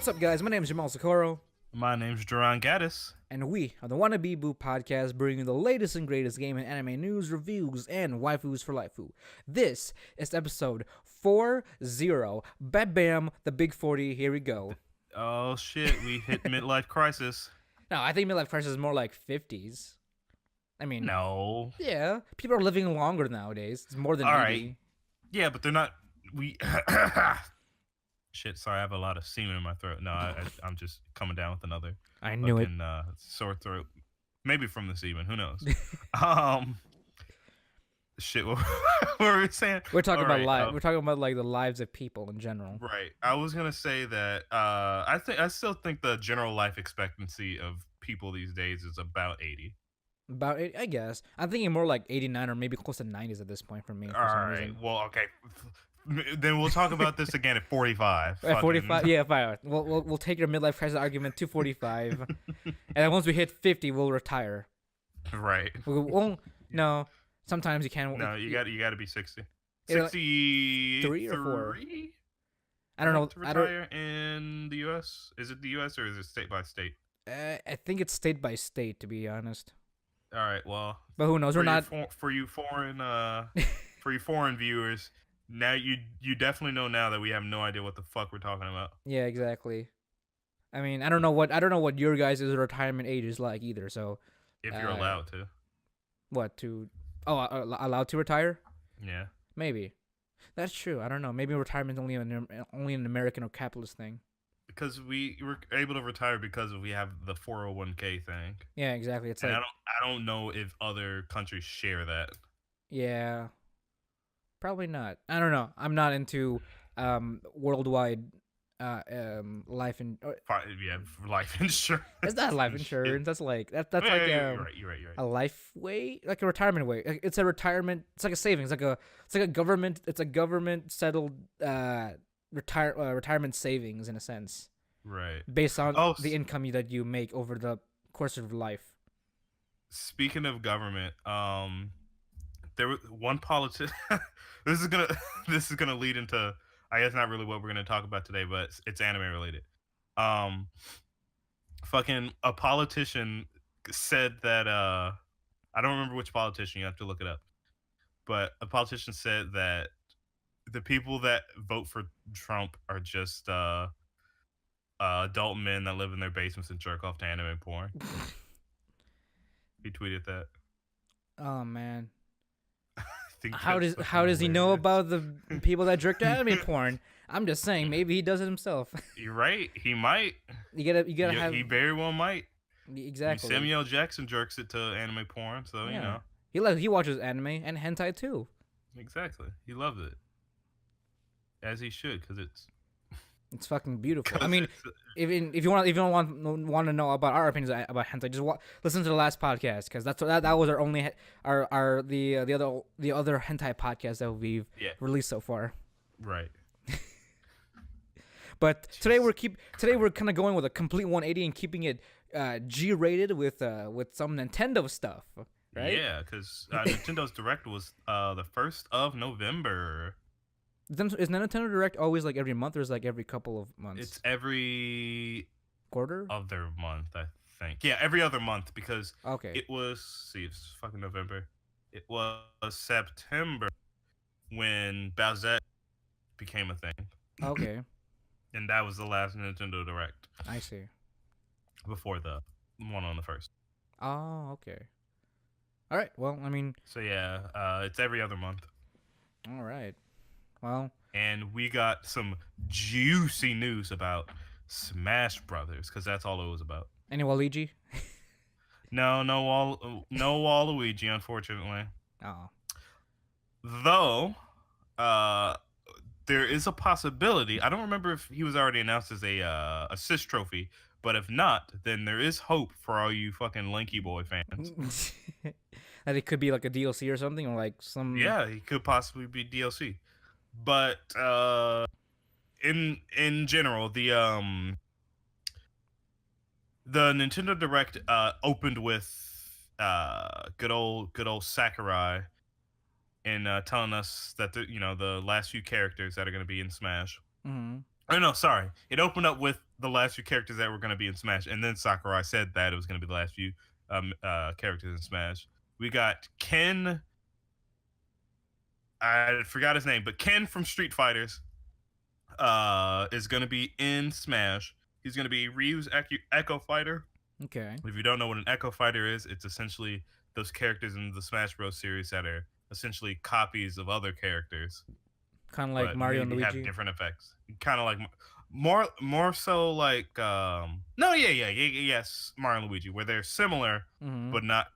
What's up, guys? My name is Jomel Socorro, My name's Jarron Gaddis. and we are the Wannabe Boo podcast, bringing you the latest and greatest game and anime news, reviews, and waifus for lifeu. This is episode 40. Bam bam, the big 40. Here we go. Oh shit, we hit midlife crisis. No, I think midlife crisis is more like 50s. I mean, No. yeah, people are living longer nowadays. It's more than All 80. right. Yeah, but they're not. We. Shit, sorry, I have a lot of semen in my throat. No, I'm just coming down with another. I knew it. Sore throat. Maybe from the semen. Who knows? Shit. What were we saying? We're talking All about right, We're talking about like the lives of people in general. Right. I was gonna say that. I still think the general life expectancy of people these days is about 80. About it, I guess. I'm thinking more like 89 or maybe close to 90s at this point for me. For All some right. reason. Well, okay. Then we'll talk about this again at 45. At 45, yeah, fine. We'll take your midlife crisis argument to 45, and then once we hit 50, we'll retire. Right. No. Sometimes you can't. No, you got to be 60. Yeah, 63 or 4? I don't know. To retire in the U.S. Is it the U.S. or is it state by state? I think it's state by state, to be honest. All right. Well, but who knows? We're not for you foreign for you foreign viewers. Now you definitely know now that we have no idea what the fuck we're talking about. Yeah, exactly. I mean, I don't know what your guys' retirement age is like either. So if you're allowed to. What to? Oh, allowed to retire? Yeah. Maybe. That's true. I don't know. Maybe retirement's only an American or capitalist thing. Because we were able to retire because we have the 401k thing. Yeah, exactly. It's and like I don't know if other countries share that. Yeah. Probably not. I don't know. I'm not into worldwide life and life insurance. It's not life insurance. That's like that's like you're right. A life way, like a retirement way. It's a retirement. It's like a savings. It's like a government. It's a government settled retirement savings in a sense. Right. Based on the income that you make over the course of life. Speaking of government, there was one politician. This is gonna lead into, I guess, not really what we're gonna talk about today, but it's anime related. Fucking a politician said that I don't remember which politician. You have to look it up. But a politician said that the people that vote for Trump are just adult men that live in their basements and jerk off to anime porn. He tweeted that. Oh man. How does he know about the people that jerk to anime porn? I'm just saying, maybe he does it himself. You're right. He might. You gotta have. He very well might. Exactly. Samuel Jackson jerks it to anime porn, so you know. He watches anime and hentai too. Exactly. He loves it, as he should, because it's fucking beautiful. I mean, if you want to know about our opinions about hentai, just listen to the last podcast, because that was our only the other hentai podcast that we've released so far. Right. But today we're kind of going with a complete 180 and keeping it G-rated with some Nintendo stuff, right? Yeah, because Nintendo's Direct was the 1st of November. Is Nintendo Direct always like every month, or is it like every couple of months? It's every quarter? Other month, I think. Yeah, every other month, because it was, it's fucking November. It was September when Bowsette became a thing. Okay. And that was the last Nintendo Direct. I see. Before the one on the 1st. Oh, okay. All right. Well, I mean. So yeah, it's every other month. All right. Well. And we got some juicy news about Smash Brothers, because that's all it was about. Any Waluigi? No Waluigi, unfortunately. Oh. Though, there is a possibility. I don't remember if he was already announced as a assist trophy, but if not, then there is hope for all you fucking Lanky Boy fans. That it could be like a DLC or something, or like some. Yeah, he could possibly be DLC. But in general, the Nintendo Direct opened with good old Sakurai, and telling us that the last few characters that are going to be in Smash Oh no, sorry. It opened up with the last few characters that were going to be in Smash, and then Sakurai said that it was going to be the last few characters in Smash. We got Ken. I forgot his name, but Ken from Street Fighters is going to be in Smash. He's going to be Ryu's Echo Fighter. Okay. If you don't know what an Echo Fighter is, it's essentially those characters in the Smash Bros. Series that are essentially copies of other characters, Kind of like but Mario and maybe have Luigi. different effects. Kind of like more so like no, yes, Mario and Luigi, where they're similar Mm-hmm. but not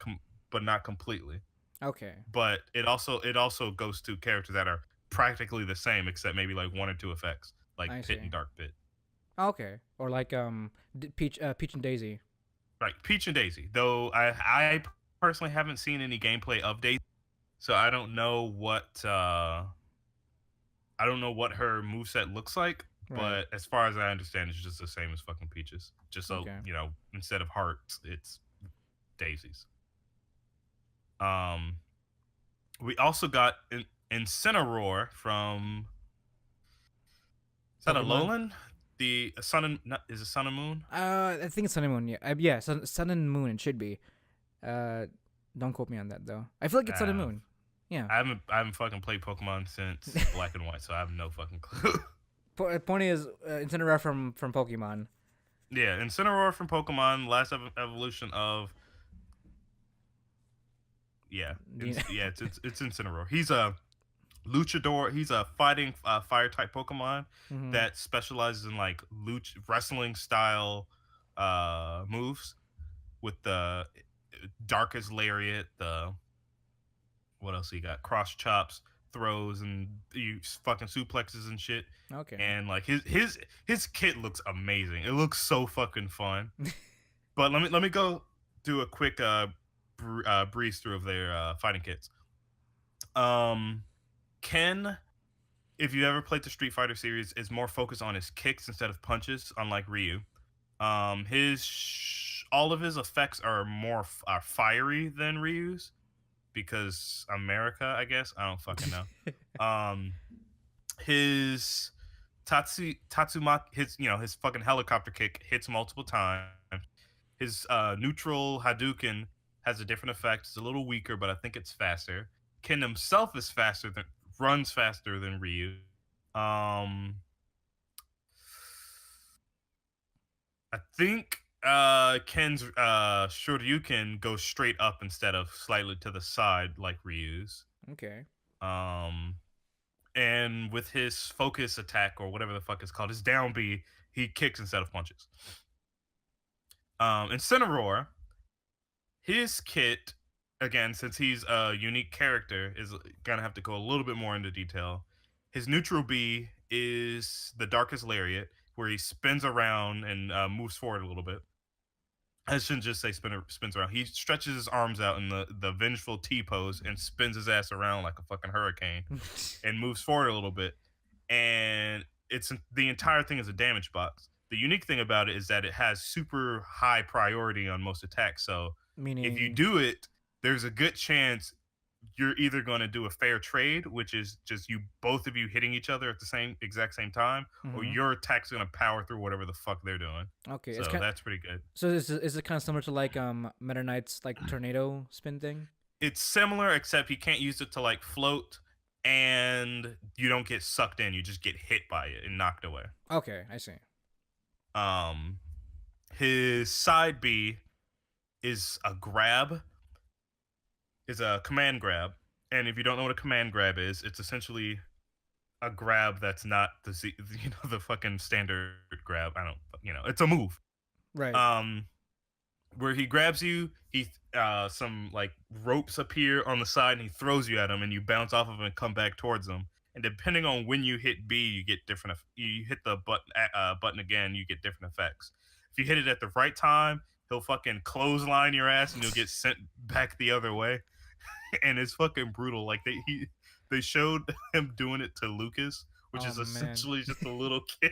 but not completely. Okay. But it also goes to characters that are practically the same except maybe like one or two effects, like I Pit see. and Dark Pit. Okay. Or like Peach and Daisy. Right, Peach and Daisy. Though I personally haven't seen any gameplay of Daisy, so I don't know what her moveset looks like, Right. but as far as I understand, it's just the same as fucking Peaches. Just so, Okay. instead of hearts, it's daisies. Um, we also got Incineroar from, is that Pokemon. Alolan? The Sun and, is it Sun and Moon? I think it's Sun and Moon. Yeah. Yeah. Sun and Moon. It should be. Uh, don't quote me on that though. I feel like it's Sun and Uh, Moon. Yeah. I haven't fucking played Pokemon since Black and White, so I have no fucking clue. Point is, Incineroar from Pokemon. Yeah, Incineroar from Pokemon, last evolution of, yeah, it's Incineroar. He's a luchador. He's a fighting fire type Pokemon Mm-hmm. that specializes in like wrestling style moves with the darkest lariat. The what else he got? Cross chops, throws, and you fucking suplexes and shit. Okay. And like his kit looks amazing. It looks so fucking fun. But let me go do a quick breeze through of their fighting kits. Um, Ken, if you ever played the Street Fighter series, is more focused on his kicks instead of punches, unlike Ryu. All of his effects are more are fiery than Ryu's because America, I guess. I don't fucking know. Um, his Tatsumaki, his fucking helicopter kick hits multiple times. His neutral Hadouken has a different effect. It's a little weaker, but I think it's faster. Ken himself is runs faster than Ryu. Um, I think Ken's Shoryuken goes straight up instead of slightly to the side like Ryu's. Okay. Um, and with his focus attack or whatever the fuck it's called, his down B, he kicks instead of punches. Incineroar, his kit, again, since he's a unique character, is gonna have to go a little bit more into detail. His neutral B is the Darkest Lariat, where he spins around and moves forward a little bit. I shouldn't just say spins around. He stretches his arms out in the vengeful T pose and spins his ass around like a fucking hurricane and moves forward a little bit. And it's the entire thing is a damage box. The unique thing about it is that it has super high priority on most attacks. So if you Meaning. do it, there's a good chance you're either going to do a fair trade, which is just both of you hitting each other at the exact same time, or Mm-hmm. your attack's going to power through whatever the fuck they're doing. Okay. It's So kind. that's pretty good. So is it kind of similar to like Meta Knight's like tornado spin thing? It's similar, except you can't use it to like float, and you don't get sucked in. You just get hit by it and knocked away. Okay, I see. Um, his side B is a grab, is a command grab, and if you don't know what a command grab is, it's essentially a grab that's not the fucking standard grab. I don't it's a move. Right. Um, where he grabs you, he some like ropes appear on the side and he throws you at him and you bounce off of him and come back towards him. And depending on when you hit B, you get different. You hit the button again, you get different effects. If you hit it at the right time, he'll fucking clothesline your ass and you'll get sent back the other way. And it's fucking brutal. Like they showed him doing it to Lucas, which Oh is man. essentially just a little kid.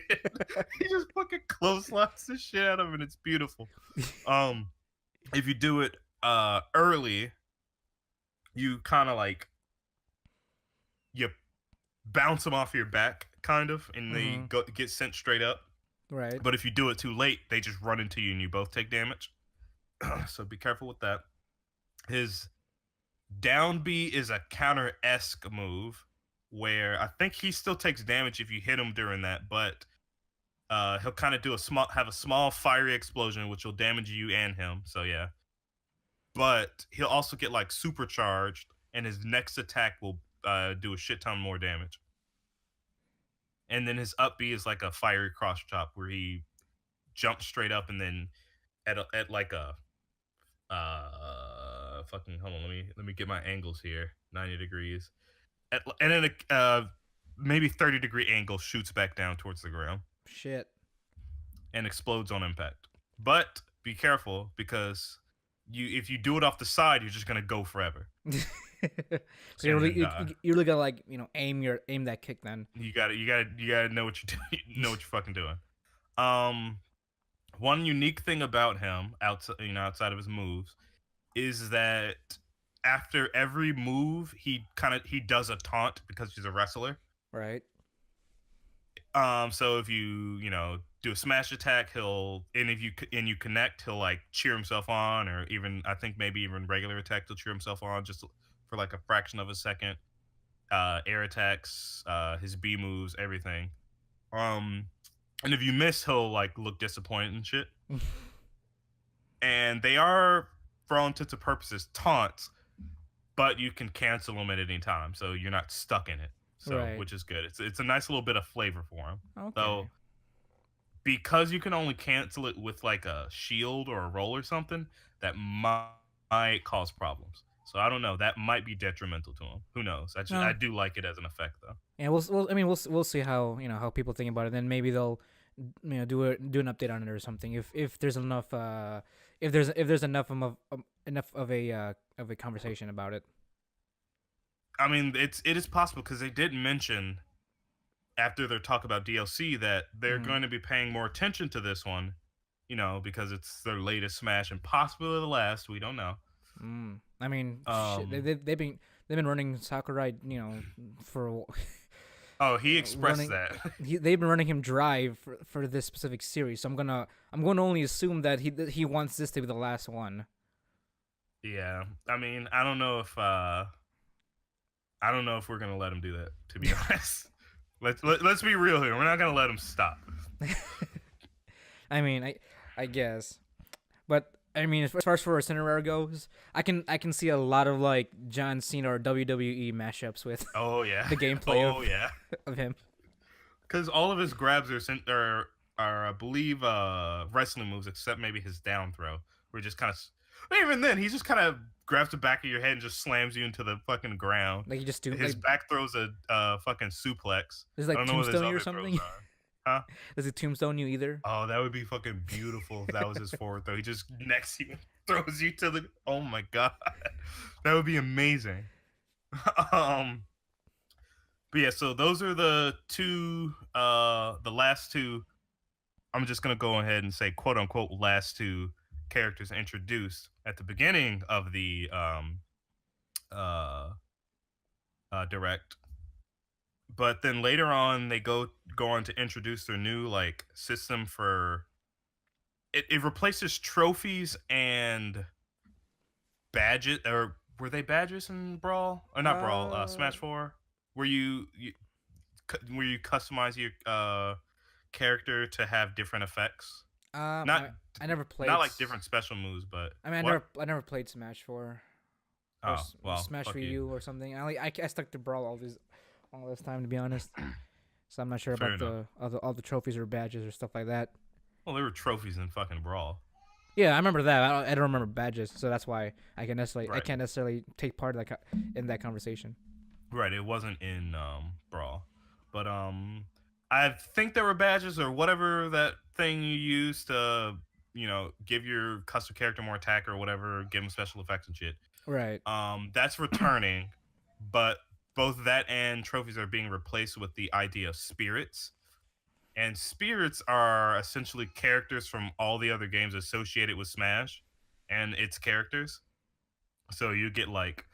He just fucking clotheslines the shit out of him, and it's beautiful. Um, if you do it early, you kind of like you bounce him off your back, kind of, and they Mm-hmm. get sent straight up. Right. But if you do it too late, they just run into you and you both take damage. So be careful with that. His down B is a counter esque move where I think he still takes damage if you hit him during that, but he'll kind of do have a small fiery explosion which will damage you and him. So yeah, but he'll also get like supercharged, and his next attack will do a shit ton more damage. And then his up B is like a fiery cross chop where he jumps straight up and then at like a fucking hold on, let me get my angles here. 90 degrees. And then a maybe 30-degree angle shoots back down towards the ground Shit. and explodes on impact. But be careful because if you do it off the side, you're just gonna go forever So and then die. you really gotta like aim that kick then. You gotta know what you're doing. Know what you're fucking doing. Um, One unique thing about him outside of his moves is that after every move he does a taunt because he's a wrestler. Right. So if you do a smash attack, if you connect, he'll like cheer himself on, or even I think maybe even regular attack he'll cheer himself on just for like a fraction of a second. Air attacks, his B moves, everything. Um, and if you miss, he'll like look disappointed and shit. And they are, for all intents and purposes, taunts, but you can cancel them at any time, so you're not stuck in it. So, Right. which is good. It's a nice little bit of flavor for him. Okay. So, because you can only cancel it with like a shield or a roll or something, that might cause problems. So I don't know. That might be detrimental to him. Who knows? I No. do like it as an effect though. Yeah. We'll see how how people think about it. Then maybe they'll do an update on it or something. If there's enough if there's enough of a conversation about it. I mean, it is possible because they did mention after their talk about DLC that they're Mm-hmm. going to be paying more attention to this one, because it's their latest Smash and possibly the last. We don't know. I mean, shit, Um. they've been running Sakurai, for Oh, he expressed running. that. They've been running him dry for this specific series. So I'm gonna only assume that he wants this to be the last one. Yeah. I mean, I don't know if we're gonna let him do that. To be honest, let's be real here. We're not gonna let him stop. I mean, I guess, but I mean, as far as for Incineroar goes, I can see a lot of like John Cena or WWE mashups with Oh yeah. the gameplay Oh yeah. of him. Because all of his grabs are I believe wrestling moves, except maybe his down throw, where he just kind of. Even then, he just kind of grabs the back of your head and just slams you into the fucking ground. Like you just do His like back throws a fucking suplex. is I like don't know what his tombstone you or other throws something. are. Huh? Does it tombstone you either? Oh, that would be fucking beautiful if that was his forward throw. He just necks you, throws you to the. Oh my god, that would be amazing. um, but yeah, so those are the last two. I'm just gonna go ahead and say quote unquote last two characters introduced at the beginning of the uh, direct. But then later on, they go on to introduce their new like system for it replaces trophies and badges, or were they badges in Brawl or not Brawl? Smash Four, where where you customize your character to have different effects. Not I never played. not like different special moves, but I mean, what? I never played Smash 4 or Oh well, Smash fuck for you. You or something. I stuck to Brawl all this time to be honest. So I'm not sure Fair about enough. all the trophies or badges or stuff like that. Well, there were trophies in fucking Brawl, Yeah, I remember that. I don't remember badges, so that's why I right? can't necessarily take part of in that conversation. Right. It wasn't in Brawl, but I think there were badges or whatever that thing you use to give your custom character more attack or whatever, give them special effects and shit. Right. That's returning, but both that and trophies are being replaced with the idea of spirits. And spirits are essentially characters from all the other games associated with Smash and its characters. So you get like,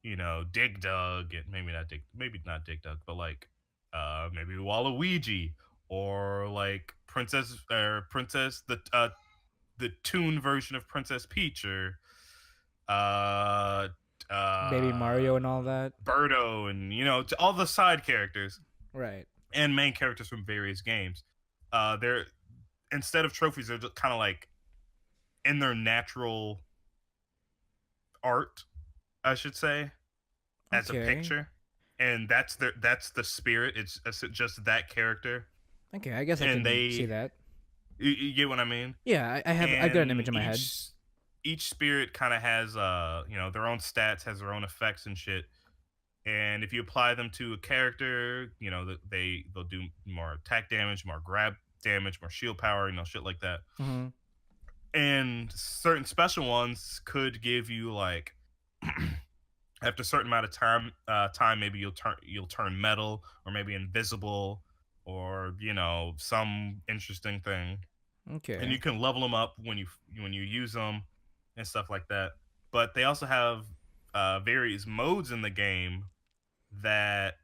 Dig Dug, and maybe not Dig Dug, but like maybe Waluigi, or like Princess the Toon version of Princess Peach, or uh Baby uh Mario and all that. Birdo, and all the side characters Right. and main characters from various games. They're instead of trophies, they're just kind of like in their natural art, I should say, as a Okay. picture, and that's the spirit. It's just that character, Okay. I guess I and can see they that. you get what I mean. Yeah, I've got an image And in my head. each spirit kind of has their own stats, has their own effects and shit. And if you apply them to a character, they'll do more attack damage, more grab damage, more shield power, shit like that. Mm-hmm. And certain special ones could give you like after a certain amount of time maybe you'll turn metal, or maybe invisible, or some interesting thing, and Okay. you can level them up when you use them and stuff like that. But they also have various modes in the game that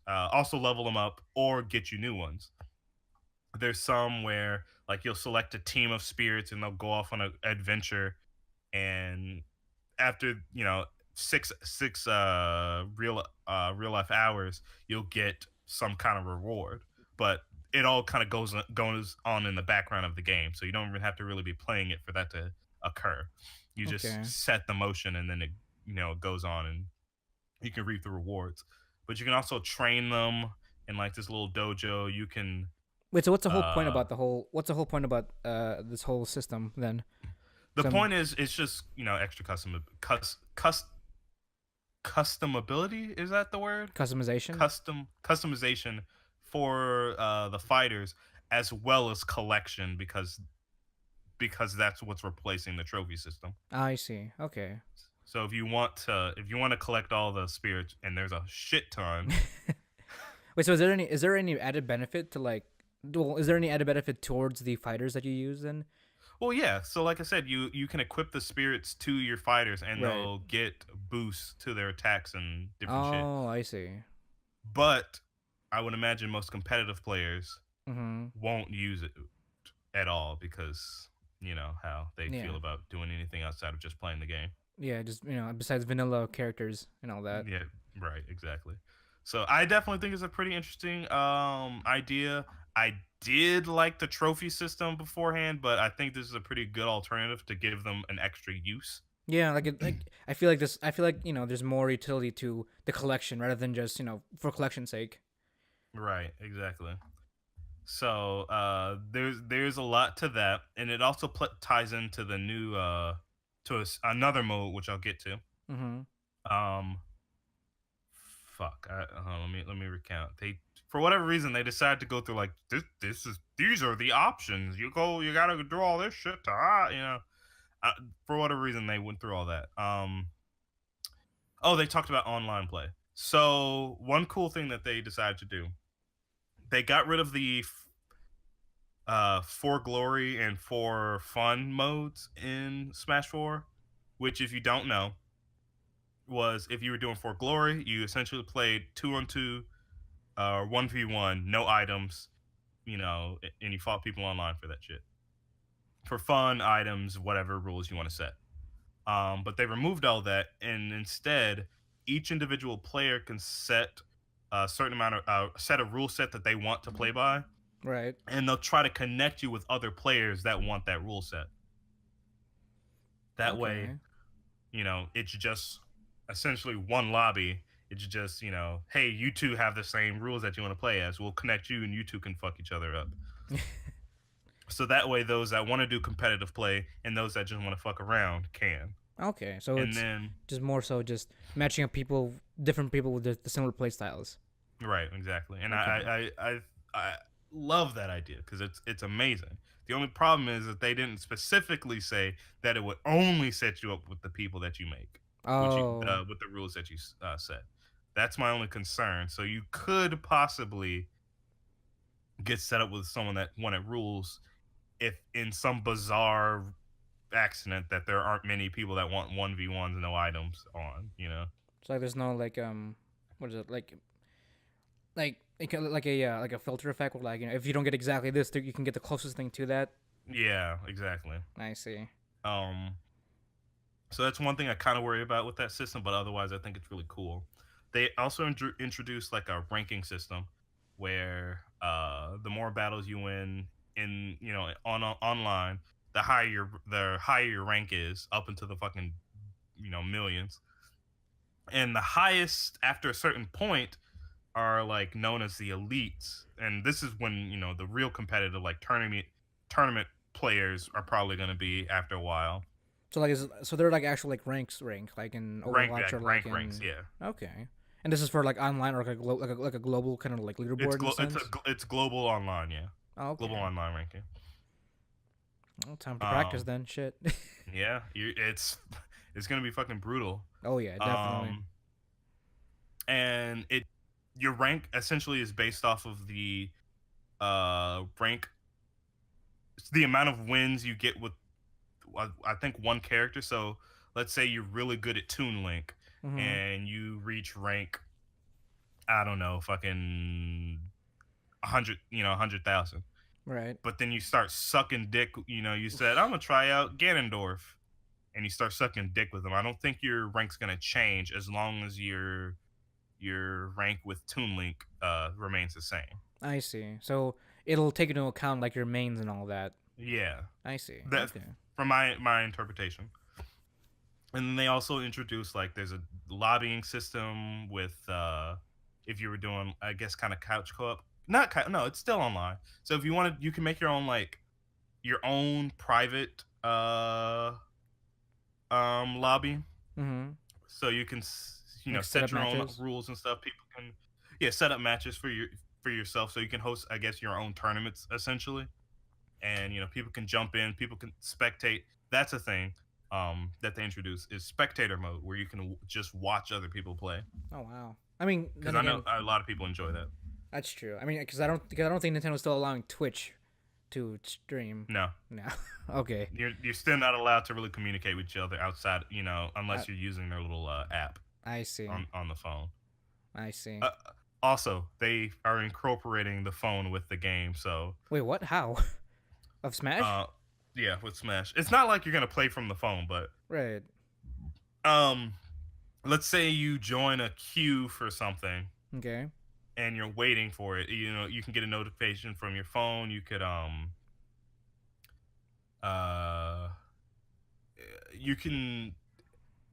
also level them up or get you new ones. There's some where like you'll select a team of spirits and they'll go off on an adventure, and after six real life hours, you'll get some kind of reward. But it all kind of goes on in the background of the game, so you don't even have to really be playing it for that to occur. You just Okay. set the motion, and then it goes on, and you can reap the rewards. But you can also train them in like this little dojo. You can Wait. So what's the whole point uh about the whole? What's the whole point about this whole system then? the Some point is it's just extra customability, is that the word? customization. Customization for the fighters, as well as collection, because that's what's replacing the trophy system. I see. Okay. So if you want to collect all the spirits, and there's a shit ton. Wait. So is there any added benefit to like? Well, is there any added benefit towards the fighters that you use then? Well, yeah. So like I said, you can equip the spirits to your fighters, and Right. they'll get boosts to their attacks and different shit. Oh, I see. But I would imagine most competitive players Mm-hmm. won't use it at all, because how they Yeah. feel about doing anything outside of just playing the game. Yeah. Just besides vanilla characters and all that. Yeah, right, exactly. So I definitely think it's a pretty interesting idea. I did like the trophy system beforehand, but I think this is a pretty good alternative to give them an extra use. Yeah, like I feel like this. I feel like there's more utility to the collection rather than just for collection's sake. Right, exactly. So there's a lot to that, and it also ties into the new another mode, which I'll get to. Mm-hmm. Um, fuck. Let me recount. They, for whatever reason, they decided to go through like these are the options. You gotta do all this shit to uh, for whatever reason they went through all that. Oh, they talked about online play. So one cool thing that they decided to do, they got rid of the for glory and for fun modes in Smash 4, which, if you don't know, was if you were doing for glory, you essentially played 2-on-2, 1v1, no items, and you fought people online for that shit. For fun, items, whatever rules you want to set. But they removed all that, and instead, each individual player can set a certain amount of set a rule set that they want to play by, Right. and they'll try to connect you with other players that want that rule set. That way, Okay. it's just essentially one lobby. It's just, hey, you two have the same rules that you want to play as. We'll connect you, and you two can fuck each other up. So that way, those that want to do competitive play and those that just want to fuck around can. Okay. So And it's then, just more so just matching up different people with the similar play styles. right, exactly. And Okay. I love that idea because it's amazing. The only problem is that they didn't specifically say that it would only set you up with the people that you make, Oh. with the rules that you set. That's my only concern. So you could possibly get set up with someone that wanted rules, if in some bizarre accident that there aren't many people that want 1v1s, no items on. So like there's no like what is it like like a filter effect with like if you don't get exactly this, you can get the closest thing to that. Yeah, exactly. I see. Um, so that's one thing I kind of worry about with that system, but otherwise, I think it's really cool. They also introduced like a ranking system where the more battles you win in online, the higher your rank is up into the fucking millions, and the highest after a certain point are like known as the elites, and this is when the real competitive like tournament players are probably going to be after a while. So like, so they're like actual like rank like in Overwatch or like Ranks, in. yeah. Okay. And this is for like online or like like a global kind of like leaderboard in a sense. It's global online, yeah. Oh, Global okay. online ranking. Well, time to practice Um, then. Shit. yeah, it's gonna be fucking brutal. Oh yeah, definitely. Um, and your rank essentially is based off of the rank, the amount of wins you get with I think one character. So let's say you're really good at Toon Link, Mhm. and you reach rank, I don't know, fucking 100, 100,000. Right. But then you start sucking dick. You said I'm gonna try out Ganondorf, and you start sucking dick with them. I don't think your rank's gonna change as long as your rank with Toon Link remains the same. I see. So it'll take into account like your mains and all that. Yeah, I see. that Okay. from my interpretation. And then they also introduced like there's a lobbying system with if you were doing, I guess, kind of couch co-op. Not no, it's still online. So if you wanted, you can make your own private lobby, Mhm. so you can Like set up set your own matches. rules and stuff. People can set up matches for yourself, so you can host, I guess, your own tournaments essentially. And people can jump in, people can spectate. That's a thing that they introduced, is spectator mode, where you can just watch other people play, Oh wow. I mean, because then I know again, a lot of people enjoy that. that's true. I mean, because I don't think Nintendo's still allowing Twitch to stream. No, No. Okay. you're still not allowed to really communicate with each other outside, I, unless you're using their little app I see. on the phone. I see. uh, Also, they are incorporating the phone with the game, so Wait, what? How? Of Smash? uh yeah, with Smash, it's not like you're gonna play from the phone, but Right. um let's say you join a queue for something Okay. and you're waiting for it. You can get a notification from your phone. You could uh you can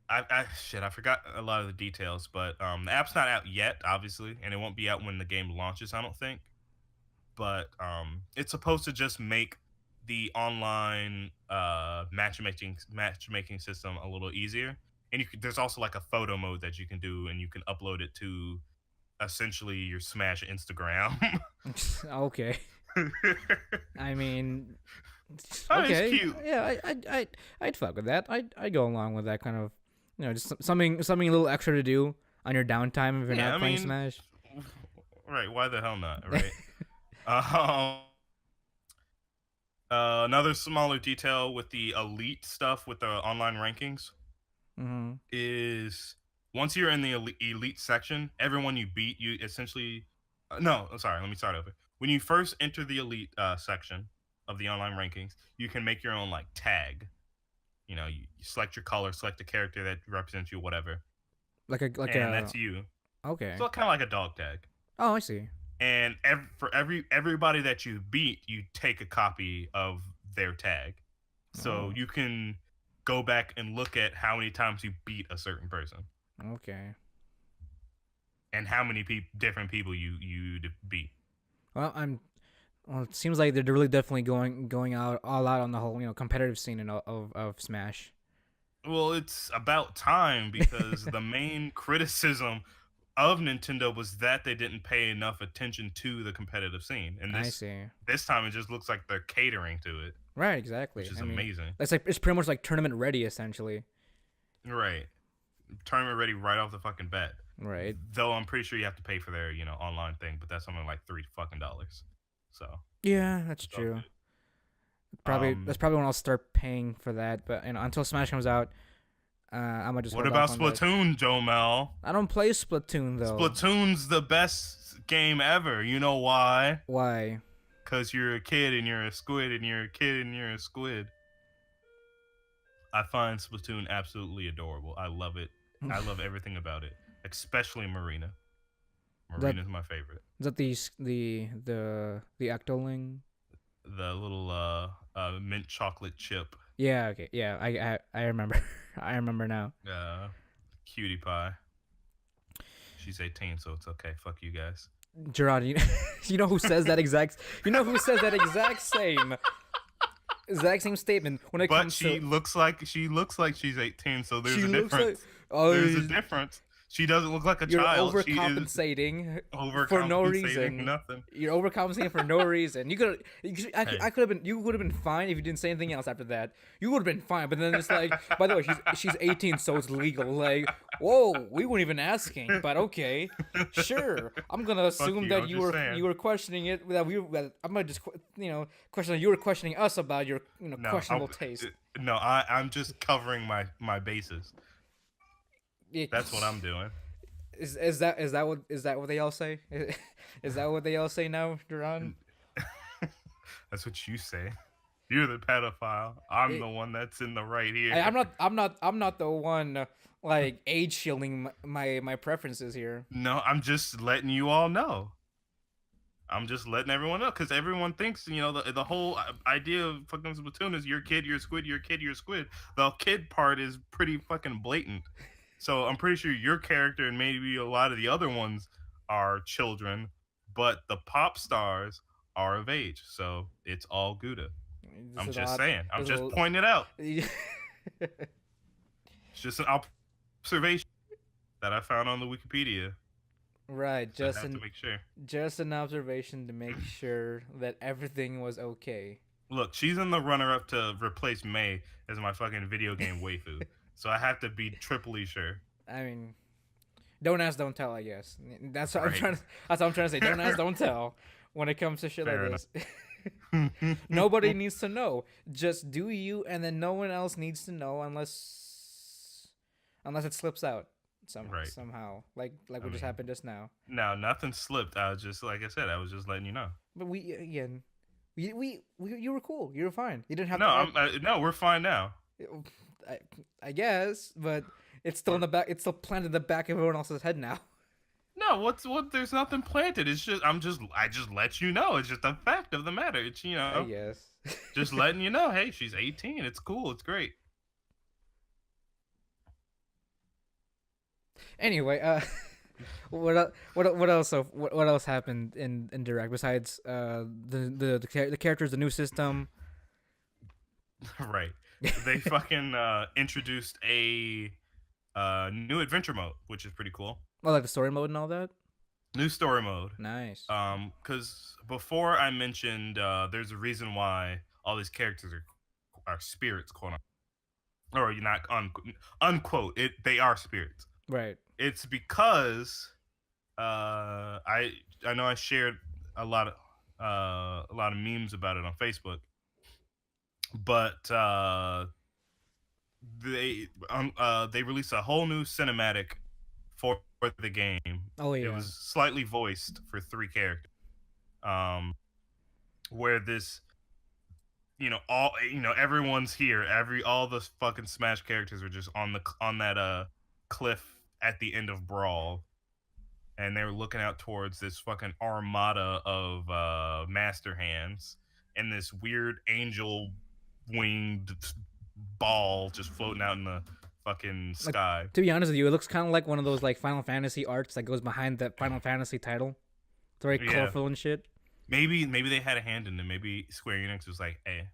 I forgot a lot of the details, but the app's not out yet, obviously, and it won't be out when the game launches, I don't think. But it's supposed to just make the online matchmaking system a little easier. And there's also like a photo mode that you can do, and you can upload it to essentially your Smash Instagram. Okay. I mean, Oh, it's okay. cute. Yeah, I'd fuck with that. I'd go along with that kind of, just something a little extra to do on your downtime if you're Yeah, not I playing mean, Smash. right? Why the hell not? Right? um, Another smaller detail with the elite stuff with the online rankings Mhm. is once you're in the elite section, everyone you beat, you essentially. No, I'm sorry. Let me start over. When you first enter the elite section of the online rankings, you can make your own like tag. You select your color, select the character that represents you, whatever, Like and a that's you. okay. So kind of like a dog tag. Oh, I see. And for everybody that you beat, you take a copy of their tag, so Oh, you can go back and look at how many times you beat a certain person okay. and how many different people you beat. Well, Well, it seems like they're really definitely going out all out on the whole competitive scene of Smash. Well, it's about time, because the main criticism of Nintendo was that they didn't pay enough attention to the competitive scene, and I this see. this time it just looks like they're catering to it, Right, which exactly. is I mean, amazing. it's pretty much like tournament ready essentially. Right, tournament ready right off the fucking bat. Right. Though I'm pretty sure you have to pay for their online thing, but that's something like $3 fucking. So Yeah, that's it's all true. good. Probably that's probably when I'll start paying for that. But until Smash comes out, I'm gonna just What hold off about on that. Splatoon, Jomel? I don't play Splatoon though. Splatoon's the best best game ever. You know why? Why? Because you're a kid and you're a squid and you're a kid and you're a squid. I find Splatoon absolutely adorable. I love it. I love everything about it, especially Marina. that Marina's my favorite. is that the Octoling? The little mint chocolate chip, Yeah. Okay. Yeah. I remember. I remember now. uh, cutie pie. She's 18, so it's okay. Fuck you guys. Gerard, you know who says that exact? You know who says that exact same statement when it But comes she to looks like she's 18, so there's she a looks like difference. oh There's a difference. She doesn't look like a you're child. She is overcompensating for no overcompensating reason. nothing. You're overcompensating for no reason. Hey, I could have been. You would have been fine if you didn't say anything else after that. You would have been fine. But then it's like, by the way, she's 18, so it's legal. Like, whoa, we weren't even asking. But okay, sure. I'm gonna assume you, that I'm you just were saying. you were questioning it. That I'm gonna just question that you were questioning us about your No, questionable taste. no, I'm just covering my bases. It- That's what I'm doing. is that what they all say? Is that what they all say now, Duran? That's what you say. You're the pedophile. I'm the one that's in the right here. I'm not the one like age shielding my preferences here. No, I'm just letting you all know. I'm just letting everyone know because everyone thinks the whole idea of fucking Splatoon is you're a kid, you're a squid, you're a kid, you're a squid. The kid part is pretty fucking blatant. So I'm pretty sure your character and maybe a lot of the other ones are children, but the pop stars are of age. So it's all Gouda. There's I'm a just lot. saying. I'm There's just a pointing it out. It's just an observation that I found on the Wikipedia. right. So I have to make sure. Just an observation to make sure that everything was okay. Look, she's in the runner-up to replace May as my fucking video game waifu. So I have to be triply sure. I mean, don't ask, don't tell. I guess that's what I'm Right. trying. That's what I'm trying to say. Don't ask, don't tell. When it comes to shit Fair like this, nobody needs to know. Just do you, and then no one else needs to know unless it slips out Right. somehow, like what just mean- happened just now. No, nothing slipped. I was just like I said. I was just letting you know. But we again, we you were cool. You were fine. You didn't have No, to. no, we're fine now. I guess, but it's still in the back. It's still planted in the back of everyone else's head now. No, what? There's nothing planted. It's just I just let you know. It's just a fact of the matter. It's I guess. just letting you know. Hey, she's 18. It's cool. It's great. Anyway, what else? What else happened in Direct besides the characters, the new system? Right. They fucking introduced a new adventure mode, which is pretty cool. Oh, like the story mode and all that. New story mode. Nice. Because before I mentioned, there's a reason why all these characters are spirits, quote unquote, or you're not unquote. They are spirits. Right. It's because I know I shared a lot of memes about it on Facebook, but they released a whole new cinematic for the game. Oh yeah. It was slightly voiced for 3 characters. Where this, everyone's here. All the fucking Smash characters are just on that cliff at the end of Brawl, and they were looking out towards this fucking armada of master hands and this weird angel winged ball just floating out in the fucking sky. To be honest with you, it looks kind of like one of those like Final Fantasy arts that goes behind the Final Fantasy title. It's very colorful and shit. Maybe they had a hand in it. Maybe Square Enix was like, "Hey,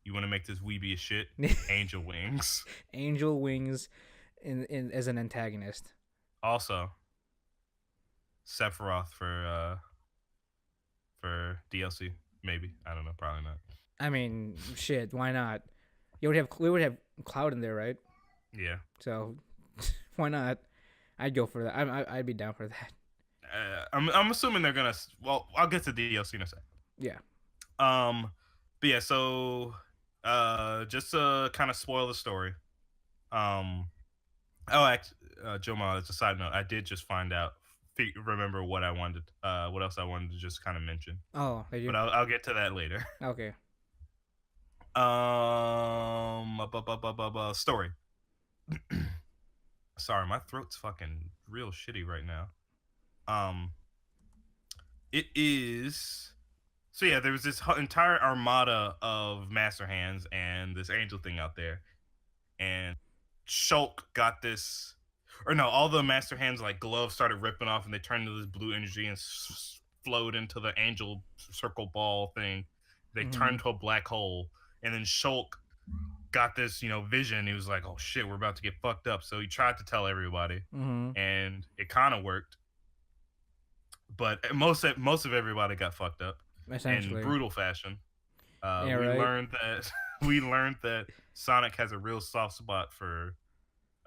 you want to make this weeby as shit? Angel wings." Angel wings, in as an antagonist. Also, Sephiroth for DLC. Maybe, I don't know. Probably not. I mean, shit. Why not? We would have Cloud in there, right? Yeah. So why not? I'd go for that. I'd be down for that. I'm assuming they're gonna. Well, I'll get to DLC in a sec. Yeah. But yeah. So, just to kind of spoil the story. Jomel, as a side note, I did just find out remember what I wanted, what else I wanted to just kind of mention. Oh, did But you? I'll get to that later. Okay. Story. Sorry, my throat's fucking real shitty right now. Um, it is. So yeah, there was this entire armada of master hands and this angel thing out there, and Shulk got this, or no, all the master hands like gloves started ripping off, and they turned into this blue energy and flowed into the angel circle ball thing. They Mm-hmm. turned to a black hole, and then Shulk got this, vision. He was like, "Oh shit, we're about to get fucked up." So he tried to tell everybody, Mm-hmm. and it kind of worked. But most of everybody got fucked up in Essentially. brutal fashion. Yeah. We Right. learned that we learned that Sonic has a real soft spot for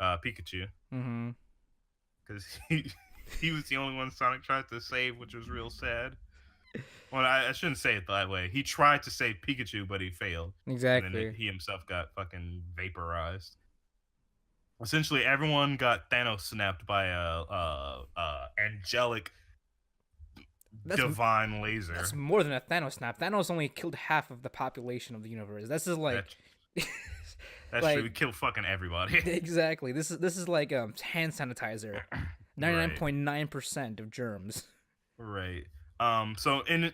Pikachu Mm-hmm. because he was the only one Sonic tried to save, which was real sad. Well, I shouldn't say it that way. He tried to save Pikachu, but he failed, and then Exactly. he himself got fucking vaporized. Essentially, everyone got Thanos snapped by a angelic That's divine laser. that's more than a Thanos snap. Thanos only killed half of the population of the universe. This is like, That that's true. like We killed fucking everybody. exactly. This is like hand sanitizer. Right, 99.9% of germs. right. So in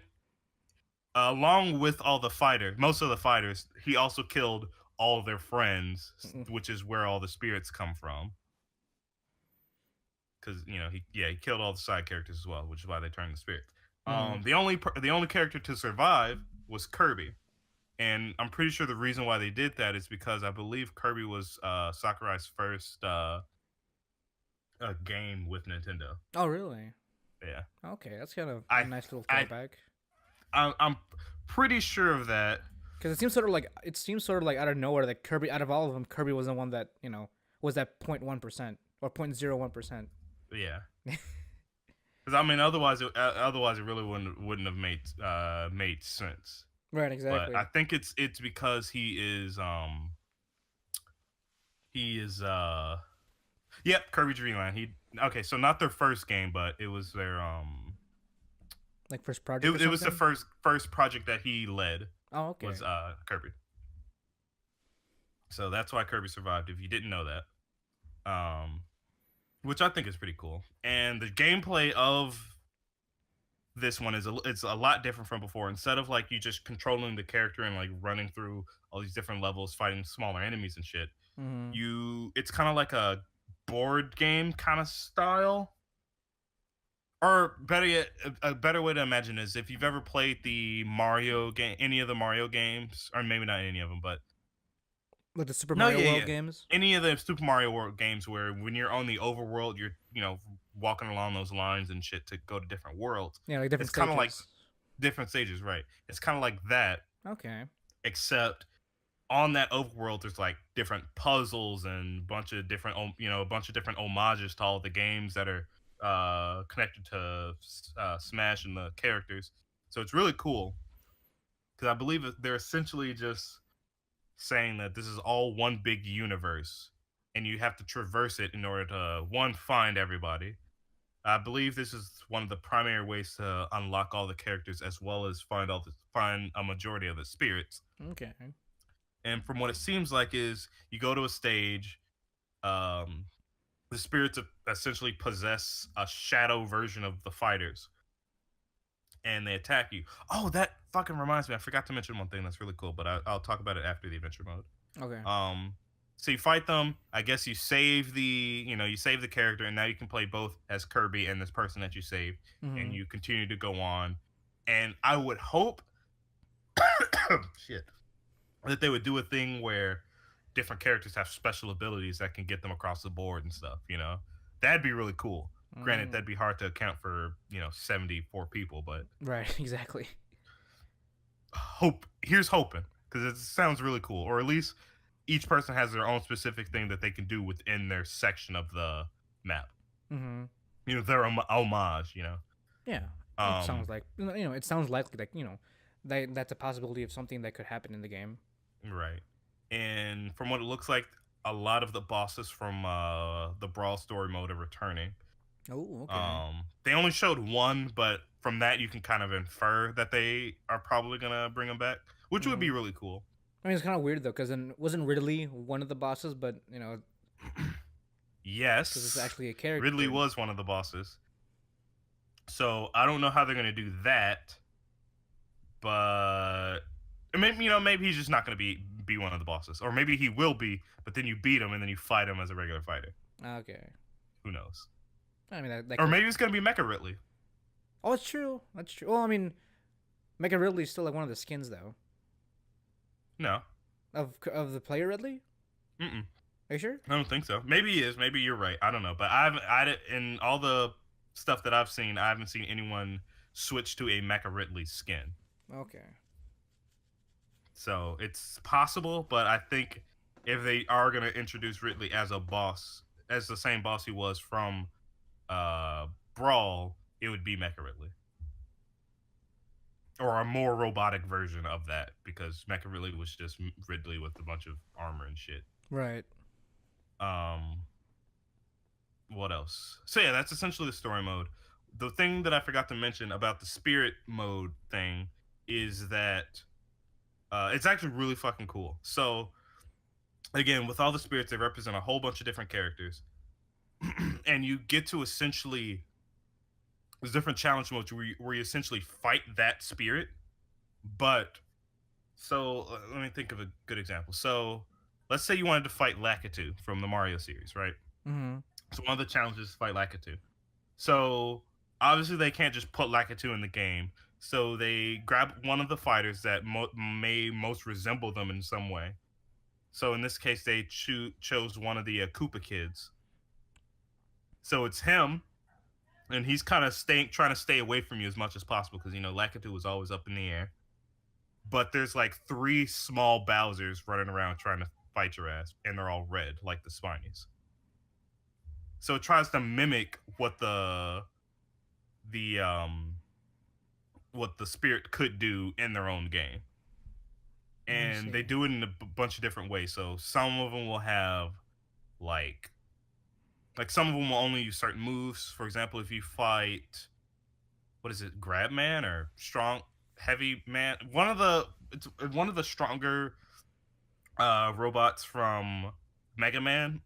along with all the fighters, most of the fighters, he also killed all their friends, which is where all the spirits come from. Because he killed all the side characters as well, which is why they turned the spirits. Mm-hmm. The only character to survive was Kirby, and I'm pretty sure the reason why they did that is because I believe Kirby was Sakurai's first game with Nintendo. Oh, really? Yeah, Okay, that's kind of a I nice little I throwback. I'm pretty sure of that. Because it seems sort of like out of nowhere that Kirby, out of all of them, Kirby was the one that was that 0.1% or 0.01%. Yeah, because I mean, otherwise it really wouldn't have made sense. Right, But I exactly. think it's because he is yep, Kirby Dream Land. He Okay, so not their first game, but it was their Like first project or it was the something. first project that he led Oh, was okay. Kirby. So that's why Kirby survived. If you didn't know that, which I think is pretty cool. And the gameplay of this one it's a lot different from before. Instead of like you just controlling the character and like running through all these different levels, fighting smaller enemies and shit, Mm-hmm. it's kind of like a board game kind of style. Or better yet, a better way to imagine is if you've ever played the Mario game, any of the Mario games, or maybe not any of them, but Like the Super no, Mario yeah, World yeah, games. any of the Super Mario World games where when you're on the overworld, you're walking along those lines and shit to go to different worlds. Yeah, like different It's kind of like stages. different stages, right? It's kind of like that, Okay. except on that overworld, there's like different puzzles and a bunch of different homages to all the games that are connected to Smash and the characters. So it's really cool because I believe that they're essentially just saying that this is all one big universe, and you have to traverse it in order to one find everybody. I believe this is one of the primary ways to unlock all the characters as well as find a majority of the spirits. Okay. And from what it seems like is you go to a stage, um, the spirits essentially possess a shadow version of the fighters, and they attack you. Oh, that fucking reminds me. I forgot to mention one thing that's really cool, but I'll talk about it after the adventure mode. Okay. So you fight them. I guess you save the character, and now you can play both as Kirby and this person that you saved, and Mm-hmm. you continue to go on. And I would hope, shit, that they would do a thing where different characters have special abilities that can get them across the board and stuff. That'd be really cool. Granted, Mm. that'd be hard to account for 74 people, but Right. Exactly. here's hoping because it sounds really cool, or at least each person has their own specific thing that they can do within their section of the map. Mm-hmm. Their homage. Yeah. It Um, sounds like it sounds likely that that's a possibility of something that could happen in the game. right. And from what it looks like, a lot of the bosses from the Brawl Story mode are returning. Oh, okay. They only showed one, but from that you can kind of infer that they are probably gonna bring him back, which would Mm-hmm. be really cool. I mean, it's kind of weird though, because then wasn't Ridley one of the bosses, but because it's Yes, actually a Ridley character. was one of the bosses. So I don't know how they're gonna do that, but maybe maybe he's just not gonna be one of the bosses, or maybe he will be, but then you beat him and then you fight him as a regular fighter. Okay. Who knows? I mean, that Or could. maybe it's gonna be Mecha Ridley. Oh, it's true. That's true. Well, I mean, Mecha Ridley's still like one of the skins though No, of the player Ridley. mm-mm. Are you sure? I don't think so. Maybe he is. Maybe you're right. I don't know. But in all the stuff that I've seen, I haven't seen anyone switch to a Mecha Ridley skin. Okay. So it's possible, but I think if they are gonna introduce Ridley as a boss, as the same boss he was from uh Brawl, it would be Mecha Ridley. Or a more robotic version of that, because Mecha Ridley was just Ridley with a bunch of armor and shit. Right. Um, what else? So yeah, that's essentially the story mode. The thing that I forgot to mention about the spirit mode thing is that it's actually really fucking cool. So again, with all the spirits, they represent a whole bunch of different characters, and you get to essentially there's different challenge modes where you essentially fight that spirit. But so let me think of a good example. So let's say you wanted to fight Lakitu from the Mario series, right? Mm-hmm. So one of the challenges is to fight Lakitu. So obviously they can't just put Lakitu in the game. So they grab one of the fighters that may most resemble them in some way. So in this case, they chose one of the Koopa kids. So it's him, and he's kind of trying to stay away from you as much as possible because Lakitu was always up in the air. But there's like three small Bowsers running around trying to fight your ass, and they're all red like the Spinies. So it tries to mimic the what the spirit could do in their own game, I and they see. do it in a bunch of different ways. So some of them will have like some of them will only use certain moves. For example, if you fight what is it, Grab Man or Strong Heavy Man, it's one of the stronger robots from Mega Man.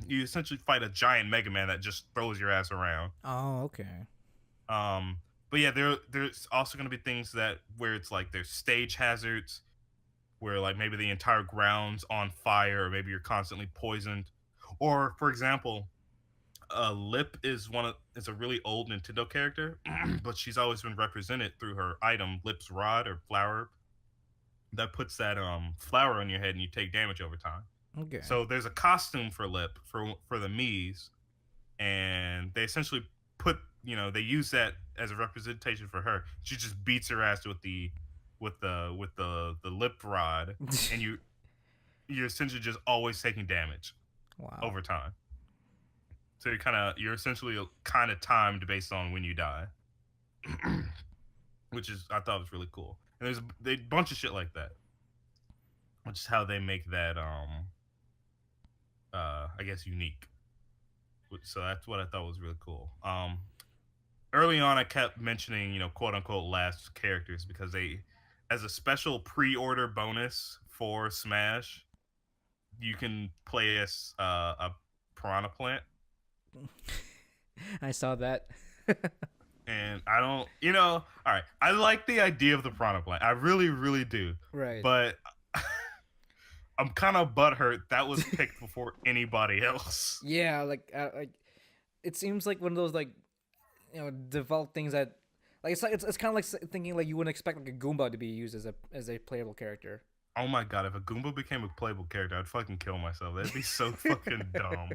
You essentially fight a giant Mega Man that just throws your ass around. Oh, okay. Um, but yeah, there's also going to be things that where it's like there's stage hazards where like maybe the entire ground's on fire, or maybe you're constantly poisoned. Or for example, Lip is a really old Nintendo character, but she's always been represented through her item Lip's Rod or Flower that puts that flower on your head and you take damage over time. Okay. So there's a costume for Lip for the Mii's, and they essentially they use that as a representation for her. She just beats her ass with the lip rod, and you're essentially just always taking damage Wow. over time. So you're essentially kind of timed based on when you die, which is I thought was really cool. And there's a bunch of shit like that, which is how they make that I guess unique. So that's what I thought was really cool. Early on I kept mentioning, quote unquote last characters because they as a special pre-order bonus for Smash, you can play as a piranha plant. I saw that. And I don't, all right, I like the idea of the piranha plant. I really, really do. Right. But I'm kind of butthurt that was picked before anybody else. Yeah, like it seems like one of those like default things that like it's kind of like thinking like you wouldn't expect like a Goomba to be used as a playable character. Oh my god, if a Goomba became a playable character, I'd fucking kill myself. That'd be so fucking dumb.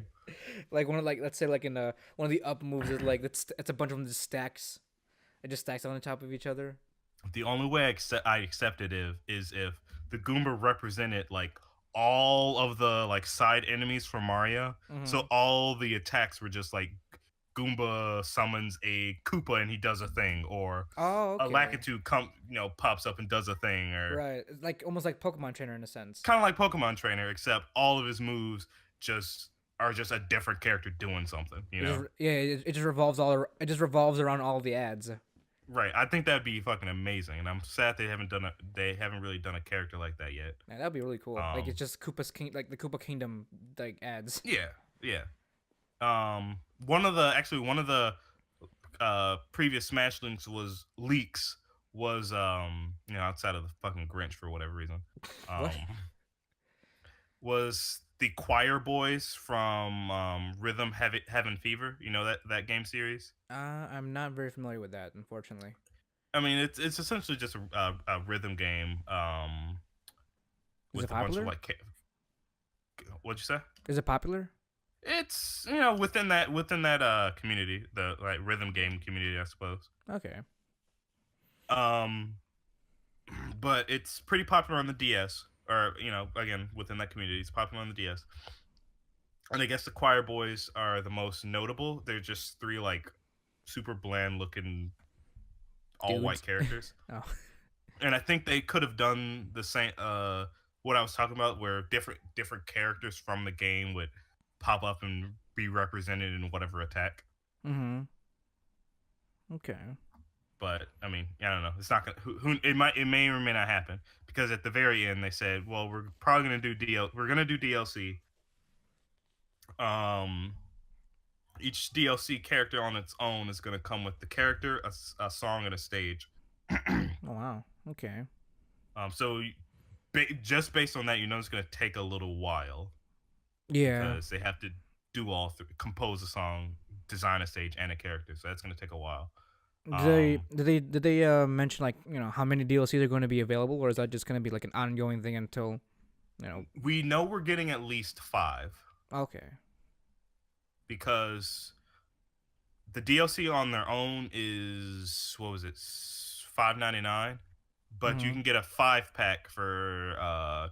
Like one of like let's say like in one of the up moves is like it's a bunch of them just stacks. It just stacks on the top of each other. The only way I accept it is if the Goomba represented like all of the like side enemies from Mario. Mm-hmm. So all the attacks were just like Goomba summons a Koopa and he does a thing, or Oh, a okay. Lakitu pops up and does a thing, or Right. It's like almost like Pokemon Trainer in a sense. kind of like Pokemon Trainer, except all of his moves just are just a different character doing something. You It just know. yeah, it just revolves it just revolves around all the ads. Right. I think that'd be fucking amazing, and I'm sad they haven't really done a character like that yet. Man, that'd be really cool. Like it's Um. just Koopa's King, like the Koopa Kingdom like ads. Yeah. Yeah. One of the previous Smash links was leaks was outside of the fucking Grinch for whatever reason. What? Um. Was the choir boys from Heaven Fever? You know that game series? I'm not very familiar with that, unfortunately. I mean, it's essentially just a rhythm game Is it with a bunch of popular? like what'd you say? Is it popular? It's within that community, the like rhythm game community, I suppose. Okay. Um, but it's pretty popular on the DS, or again within that community, it's popular on the DS. And I guess the choir boys are the most notable. They're just three like super bland looking all white Dudes. characters. Oh. And I think they could have done the same what I was talking about where different characters from the game would pop up and be represented in whatever attack. Mm-hmm. Okay. But I mean, I don't know. It's not gonna. It may or may not happen because at the very end they said, "Well, we're probably gonna do We're gonna do DLC. Um, each DLC character on its own is gonna come with the character, a song, and a stage. Oh wow. Okay. So just based on that, it's gonna take a little while Yeah. because they have to do all compose a song, design a stage, and a character. So that's gonna take a while. Did they mention like how many DLCs are going to be available, or is that just going to be like an ongoing thing until you know? We know we're getting at least 5 Okay. because the DLC on their own is what was it, $5.99, but you Mm-hmm. can get a 5-pack for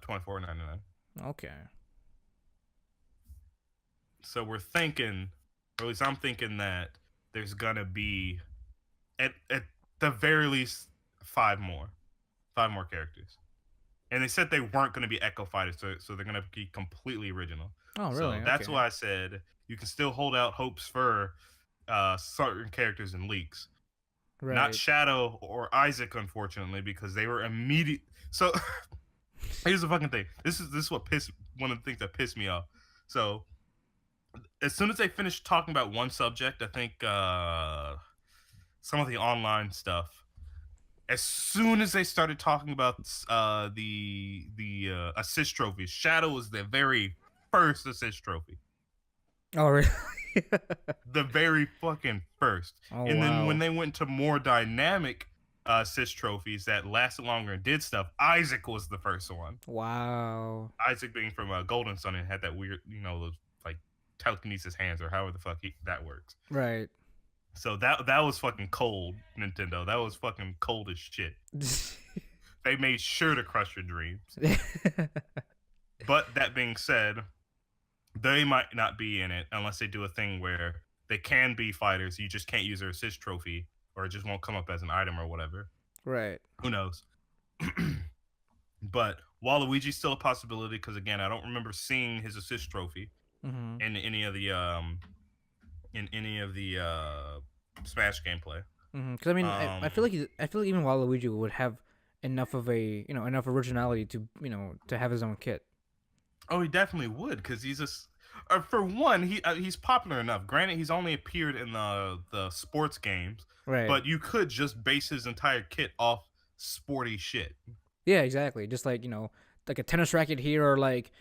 $24.99. Okay. So we're thinking, or at least I'm thinking that there's gonna be at the very least 5 more characters. And they said they weren't going to be Echo Fighters, so they're going to be completely original. Oh really? So that's Okay. why I said you can still hold out hopes for certain characters in leaks. Not Right. Shadow or Isaac, unfortunately, because they were immediate. So here's the fucking thing. This is what one of the things that pissed me off. So as soon as they finished talking about one subject, I think some of the online stuff. As soon as they started talking about the assist trophies, Shadow was the very first assist trophy, Oh really? the very fucking first. Oh And then when wow. they went to more dynamic assist trophies that lasted longer and did stuff, Isaac was the first one. Wow. Isaac being from Golden Sun and had that weird, those like telekinesis hands or however the fuck that works. Right. So that was fucking cold, Nintendo. That was fucking cold as shit. They made sure to crush your dreams. But that being said, they might not be in it unless they do a thing where they can be fighters. You just can't use their assist trophy, or it just won't come up as an item or whatever. Right. Who knows? But Waluigi's still a possibility because again, I don't remember seeing his assist trophy Mm-hmm. in any of the Smash gameplay. Because I mean, I feel like I feel like even Waluigi would have enough of a enough originality to to have his own kit. Oh, he definitely would because he's for one, he's popular enough. Granted, he's only appeared in the sports games, Right. but you could just base his entire kit off sporty shit. Yeah. Exactly. Just like like a tennis racket here, or like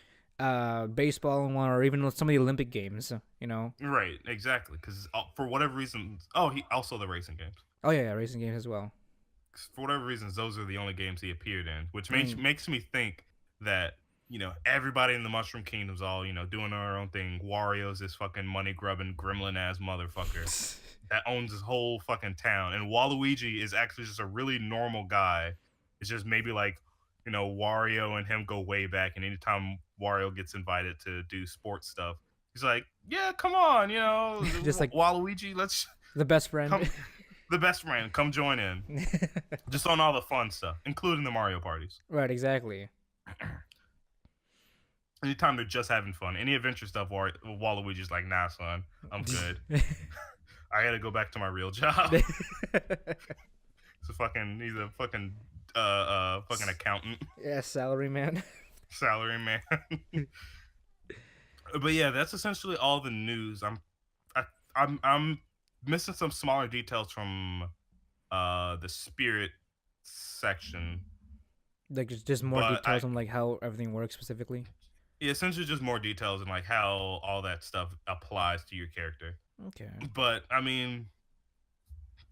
baseball in one, or even some of the Olympic games. Right, exactly. Because for whatever reason, oh, he also the racing games. Oh yeah, racing games as well. For whatever reasons, those are the only games he appeared in, which I mean, makes me think that everybody in the Mushroom Kingdom's all doing their own thing. Wario's this fucking money grubbing gremlin ass motherfucker that owns this whole fucking town, and Waluigi is actually just a really normal guy. It's just maybe like Wario and him go way back, and anytime Wario gets invited to do sports stuff, he's like, "Yeah, come on, just like Waluigi, let's the best friend. come." The best friend, come join in. Just on all the fun stuff, including the Mario parties. Right. Exactly. Anytime they're just having fun, any adventure stuff, Waluigi's like, nah, son, I'm good. I gotta go back to my real job. He's a fucking accountant, Yeah, salary man. salary man. But yeah, that's essentially all the news. I, I'm missing some smaller details from the spirit section, Like just more but details on like how everything works specifically. yeah, essentially just more details and like how all that stuff applies to your character. Okay. But I mean,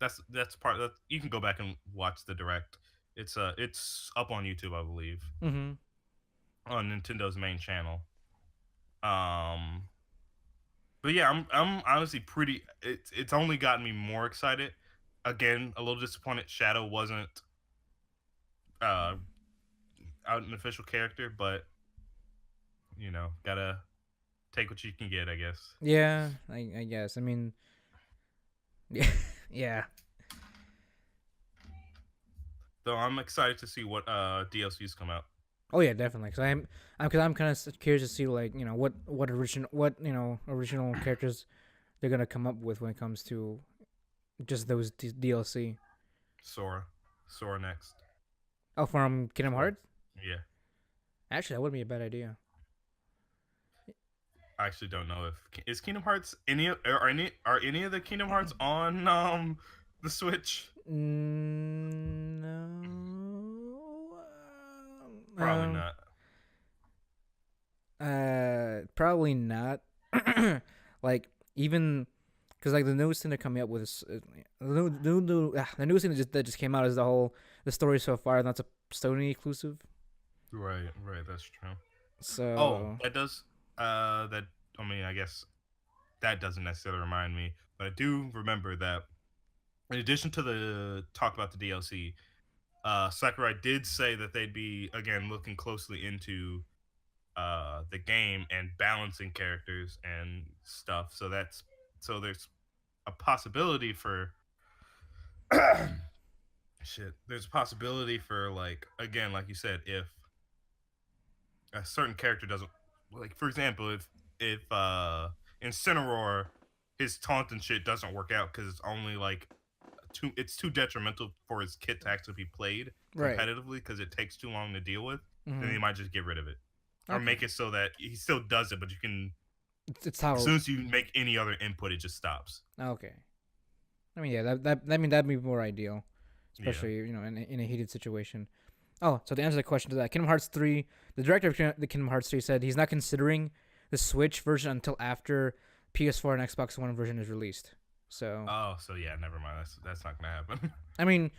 that's part that you can go back and watch the direct. It's up on YouTube, I believe, Mm-hmm. on Nintendo's main channel. Um, but yeah, I'm honestly pretty. It's only gotten me more excited. Again, a little disappointed Shadow wasn't uh out an official character, but gotta take what you can get, I guess. Yeah, I guess. I mean, yeah, yeah. So I'm excited to see what DLCs come out. Oh yeah, definitely. I'm kind of curious to see like original characters they're gonna come up with when it comes to just those DLC. Sora, Sora next. Oh, from Kingdom Sora. Hearts. Yeah, Actually, that would be a bad idea. I actually don't know if is Kingdom Hearts are any of the Kingdom Hearts on the Switch. No. Probably not. Probably not. Like even because like the newest thing they're coming up with is the newest thing that just came out is the story so far, and that's a Sony exclusive. Right, right. That's true. Oh, So that does. That I mean, I guess that doesn't necessarily remind me, but I do remember that in addition to the talk about the DLC, Sakurai did say that they'd be again looking closely into the game and balancing characters and stuff. So there's a possibility for shit. There's a possibility for like again, like you said, if a certain character doesn't like, for example, if Incineroar his taunt and shit doesn't work out because it's only like it's too detrimental for his kit to actually be played right. competitively because it takes too long to deal with, then Mm-hmm. they might just get rid of it or Okay. make it so that he still does it, but you can It's how as soon as you make any other input, it just stops. okay. I mean, yeah, that'd be more ideal, Yeah. especially in a heated situation. Oh, so to answer the question to that, Kingdom Hearts 3, the director of the Kingdom Hearts 3 said he's not considering the Switch version until after PS4 and Xbox One version is released. So, Oh, so yeah, never mind. That's not gonna happen. I mean,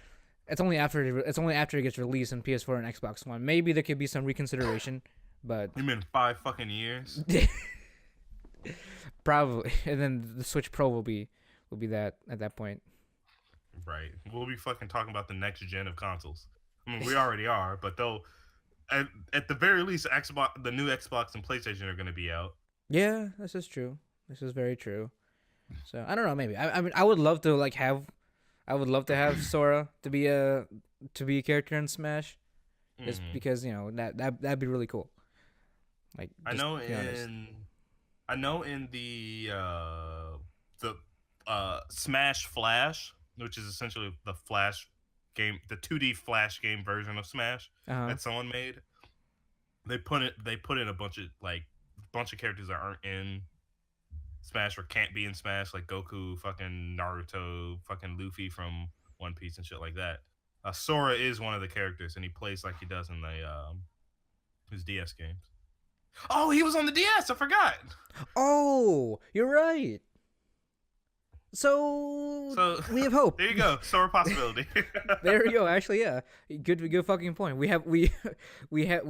it's only after it gets released on PS4 and Xbox One. Maybe there could be some reconsideration, but You mean 5 fucking years? probably. And then the Switch Pro will be that at that point. Right. We'll be fucking talking about the next gen of consoles. I mean, we already are, but they'll at the very least, the new Xbox and PlayStation are gonna be out. Yeah, this is true. This is very true. So I don't know. Maybe I mean I would love to I would love to have Sora to be a character in Smash, just Mhm. because that'd be really cool. Like I just know to be honest. I know in the Smash Flash, which is essentially the Flash game, the 2D Flash game version of Smash Uh that someone made. They put in a bunch of characters that aren't in Smash or can't be in Smash, like Goku, fucking Naruto, fucking Luffy from One Piece and shit like that. Sora is one of the characters, and he plays like he does in the his DS games. Oh, he was on the DS. I forgot. huh. Oh, you're right. So So we have hope. there you go. Sora possibility. There we go. Actually, yeah, good fucking point. We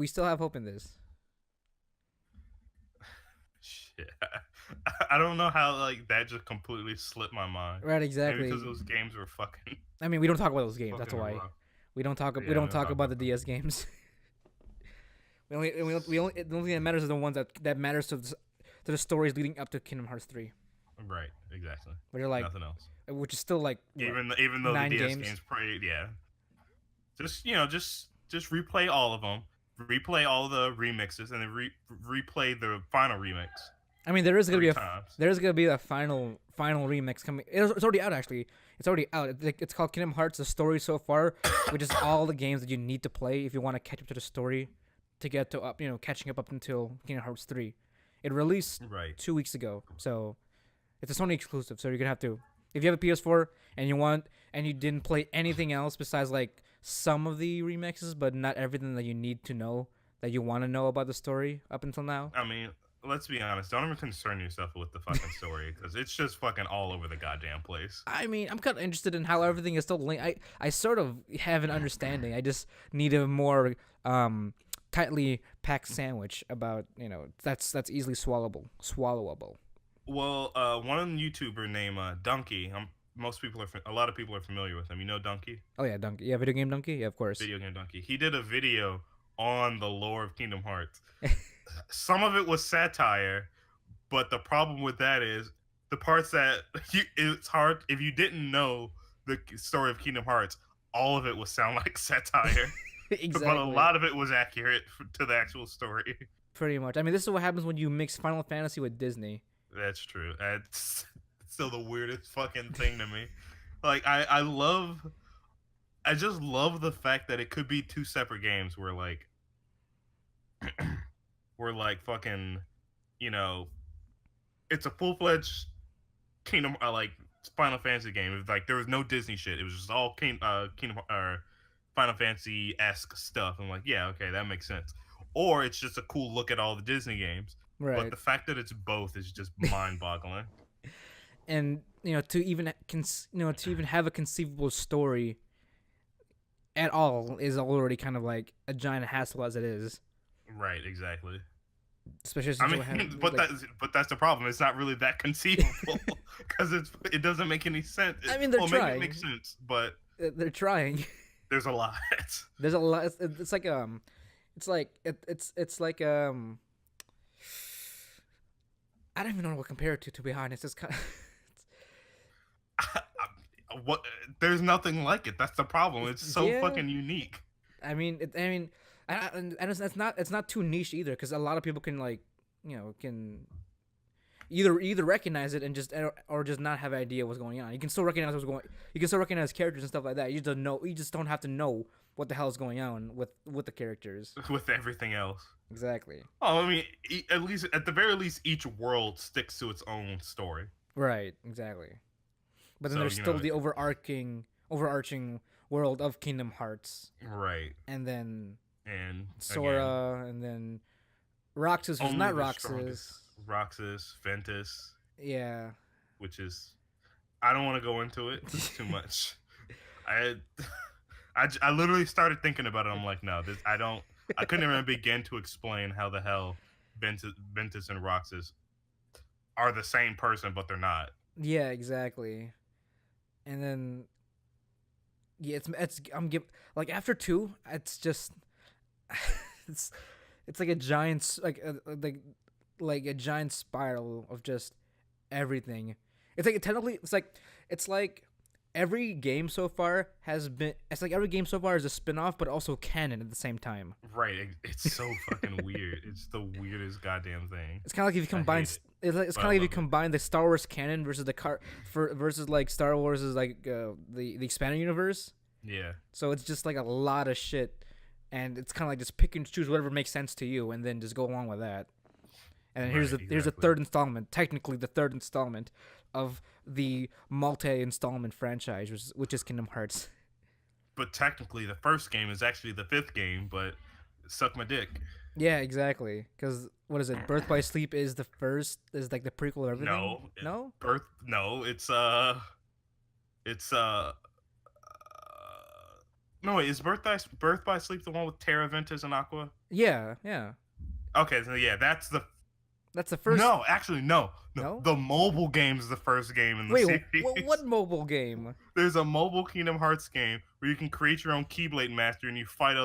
still have hope in this. Shit. I don't know how like that just completely slipped my mind. Right, Maybe exactly. because those games were fucking I mean, we don't talk about those games. That's fucking why rough. we don't talk. We Yeah, we don't don't talk talk about the about them. DS games. We only the only thing that matters are the ones that matters to the stories leading up to Kingdom Hearts 3. Right, exactly. Where you're like, Nothing else. which is still like what, Even though the 9 DS games. games, yeah. Just just replay all of them. replay all the remixes, and then replay the final remix I mean, there is gonna be 3 times. a final remix coming. It's already out actually. It's already out. It's called Kingdom Hearts: The Story So Far, which is all the games that you need to play if you want to catch up to the story, to get to catching up until Kingdom Hearts 3. It released Right. 2 weeks ago, so it's a Sony exclusive. So you're gonna have to, if you have a PS4 and you didn't play anything else besides like some of the remixes, but not everything that you need to know that you want to know about the story up until now. I mean, let's be honest. Don't even concern yourself with the fucking story because it's just fucking all over the goddamn place. I mean, I'm kind of interested in how everything is still linked. I sort of have an understanding. I just need a more tightly packed sandwich about that's easily swallowable. Well, one YouTuber named Donkey. A lot of people are familiar with him. You know Donkey? Oh yeah, Donkey. Yeah, video game Donkey. Yeah, of course. Video game Donkey. He did a video on the lore of Kingdom Hearts. Some of it was satire, but the problem with that is the parts that it's hard if you didn't know the story of Kingdom Hearts. All of it would sound like satire, Exactly. but a lot of it was accurate to the actual story. Pretty much. I mean, this is what happens when you mix Final Fantasy with Disney. That's true. It's still the weirdest fucking thing to me. Like I just love the fact that it could be two separate games where like we're like fucking, you know, it's a full-fledged Kingdom like Final Fantasy game. It was like there was no Disney shit. It was just all Kingdom Final Fantasy esque stuff. I'm like, yeah, okay, that makes sense. Or it's just a cool look at all the Disney games. Right. But the fact that it's both is just mind-boggling. And to even have a conceivable story at all is already kind of like a giant hassle as it is. Right, exactly. Especially since that's the problem. It's not really that conceivable because it doesn't make any sense. I mean, they're trying. Maybe it makes sense, but they're trying. There's a lot. There's a lot. It's like it's like I don't even know what to compare it to be honest. It's kind of what there's nothing like it. That's the problem. It's so fucking unique. I mean, and it's not too niche either because a lot of people can can either recognize it and just or just not have an idea what's going on. You can still recognize what's going. You can still recognize characters and stuff like that. You just don't know. You just don't have to know what the hell is going on with the characters. With everything else. Exactly. Oh, I mean, at the very least, each world sticks to its own story. Right. Exactly. But then there's still the overarching world of Kingdom Hearts. Right. And then Sora, and then Roxas, who's not Roxas. Roxas, Ventus. Yeah. Which is, I don't want to go into it. It's too much. I literally started thinking about it. I'm like, no, I couldn't even begin to explain how the hell Ventus and Roxas are the same person, but they're not. Yeah, exactly. And then, yeah, like after 2, it's just, it's like a giant like a giant spiral of just everything. It's like every game so far is a spin-off but also canon at the same time. Right. It's so fucking weird. It's the weirdest goddamn thing. It's kind of like if you combine it's kind of like if you combine the Star Wars canon versus versus like Star Wars is like the expanded universe. Yeah. So it's just like a lot of shit, and it's kind of like just pick and choose whatever makes sense to you and then just go along with that. And then here's the third installment, technically the third installment of the multi-installment franchise, which is Kingdom Hearts. But technically, the first game is actually the 5th game, but suck my dick. Yeah, exactly. Because what is it? Birth by Sleep is the first, is like the prequel of everything. No. No, wait, is Birth by Sleep the one with Terra, Ventus, and Aqua? Yeah. Okay, so yeah, that's the first. No, actually, no. The mobile game is the first game in the series. Wait, what mobile game? There's a mobile Kingdom Hearts game where you can create your own Keyblade Master and you fight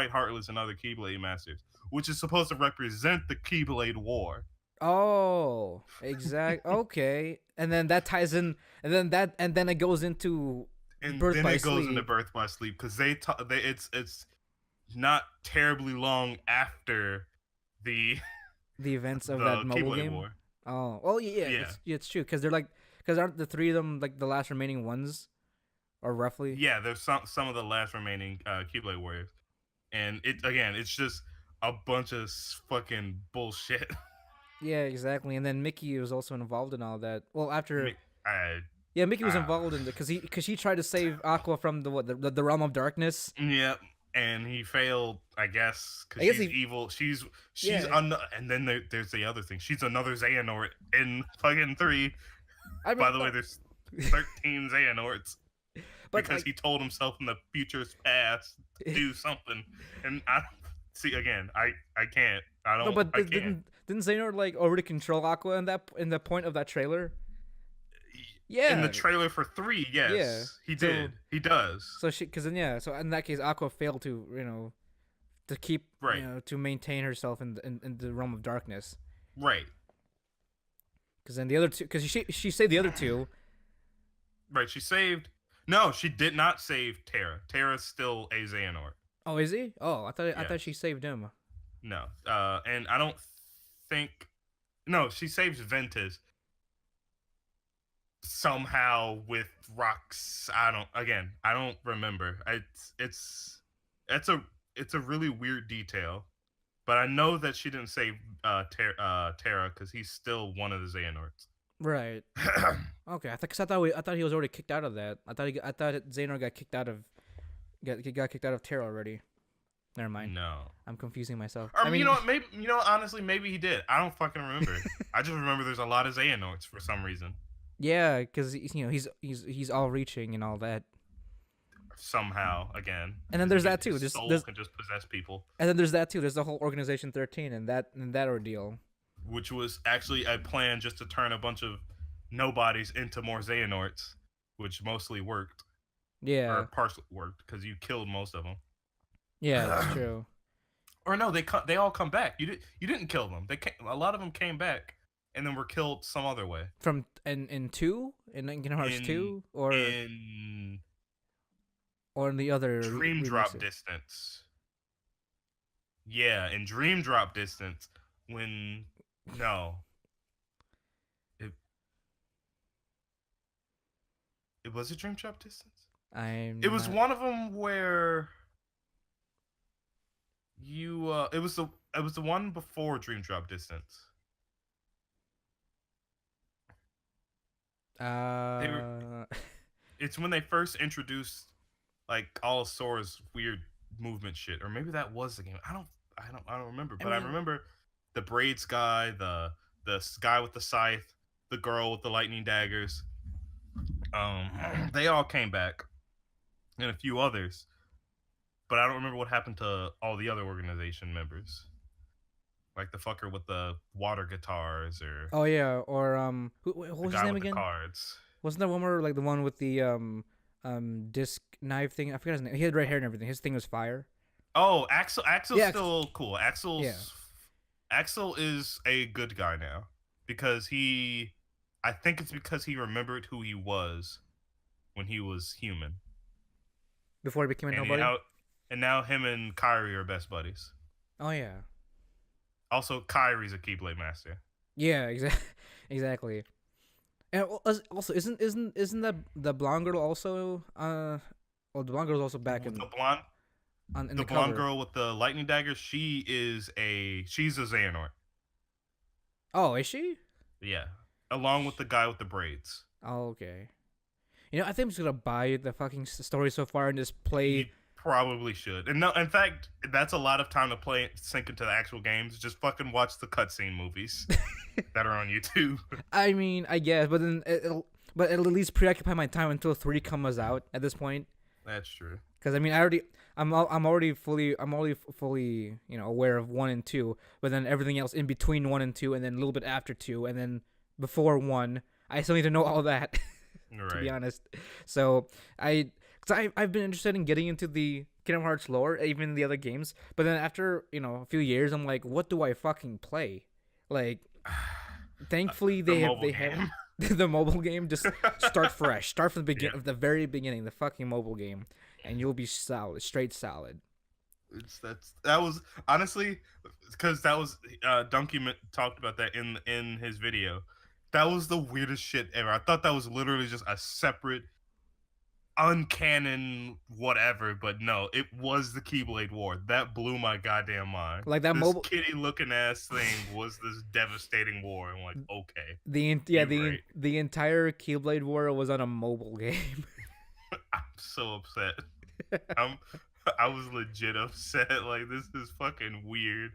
Heartless and other Keyblade Masters, which is supposed to represent the Keyblade War. Oh, exact. Okay, and then that ties in, and then it goes into and Birth then by it goes Sleep. into Birth by Sleep because it's not terribly long after the The events of that the mobile Keyblade game. War. Oh, well, yeah, Yeah, it's true because they're like because aren't the three of them like the last remaining ones or roughly? yeah. There's some of the last remaining Keyblade Warriors, and it's just a bunch of fucking bullshit. Yeah, exactly. And then Mickey was also involved in all that. Well, after Me- I, yeah, Mickey was uh, involved in the because he tried to save Aqua from the what the realm of darkness. yeah, and he failed, I guess, because I guess she's he evil. yeah. And then there's the other thing. She's another Xehanort in fucking 3. I By mean, the way, no, there's 13 Xehanorts but because like he told himself in the future's past to do something. And I see again. I can't. no, but I can't. didn't Xehanort like already control Aqua in the point of that trailer? In the Yeah, trailer for 3, yeah. yes, he So did. He does. so she because then yeah, so in that case, Aqua failed to to keep Right. to maintain herself in the realm of darkness. Right. Because then the other two, because she saved the other two. Right. She saved. No, she did not save Terra. Terra's still a Xehanort. Oh, is he? Oh, I thought she Yes. saved him. No. And I don't think. No, she saves Ventus somehow with rocks. I don't. Again, I don't remember. It's a it's a really weird detail. But I know that she didn't save Terra because he's still one of the Xehanorts. Right. Okay. I thought he was already kicked out of that. I thought Xehanort got kicked out of Terra already. Never mind. No. I'm confusing myself. Or I mean, you know what? Maybe honestly, maybe he did. I don't fucking remember. I just remember there's a lot of Xehanorts for some reason. yeah, because he's all reaching and all that. Somehow, again. And then there's that too. His soul can just possess people, And then there's that too. There's the whole Organization 13 and that ordeal. which was actually a plan just to turn a bunch of nobodies into more Xehanorts, which mostly worked Yeah. or partially worked because you killed most of them. Yeah, that's true. Or no, they all come back. You didn't kill them. A lot of them came back and then were killed some other way. From in 2 in Kingdom Hearts 2 in or in the other Dream Drop remixes? Distance. Yeah, in Dream Drop Distance when no. It was a Dream Drop Distance? It was one of them where you it was the one before Dream Drop Distance. It's when they first introduced like all of Sora's weird movement shit, or maybe that was the game. I don't remember, but I remember the braids guy, the guy with the scythe, the girl with the lightning daggers. They all came back, and a few others, but I don't remember what happened to all the other organization members, like the fucker with the water guitars, or oh yeah, or what the was his guy name with the again? cards. Wasn't that one where like the one with the disc knife thing? I forgot his name. He had red hair and everything. His thing was fire. Oh, Axel's Yeah, still cool. Yeah. Axel is a good guy now because I think it's because he remembered who he was when he was human. Before he became a And nobody. now him and Kyrie are best buddies. Oh yeah. Also, Kyrie's a Keyblade master. Yeah, exactly. And also, isn't that the blonde girl also? Well, the blonde girl's also back in The blonde, in the the blonde cover. girl with the lightning dagger. She's a Xehanort. Oh, is she? Yeah, along with the guy with the braids. Oh, okay. You know, I think I'm just gonna buy the fucking story so far and just play. You probably should. And no, in fact, that's a lot of time to play sink into the actual games. Just fucking watch the cutscene movies that are on YouTube. I mean, I guess, but then but it'll at least preoccupy my time until 3 comes out at this point. That's true. Because I mean, I'm already fully aware of 1 and 2, but then everything else in between 1 and 2, and then a little bit after 2, and then before 1, I still need to know all that. Right. To be honest, so I've been interested in getting into the Kingdom Hearts lore, even in the other games. But then after a few years, I'm like, what do I fucking play? Like, thankfully they have the mobile game. Just start fresh, start from the beginning, Yeah. the very beginning, the fucking mobile game, and you'll be solid, straight solid. That was honestly because that was Donkey talked about that in his video. That was the weirdest shit ever. I thought that was literally just a separate uncanon whatever, but no, it was the Keyblade War. That blew my goddamn mind. Like that This mobile. kitty looking ass thing was this devastating war. I'm like, okay, Yeah, you're right. the entire Keyblade War was on a mobile game. I'm so upset. I'm I was legit upset. Like this is fucking weird.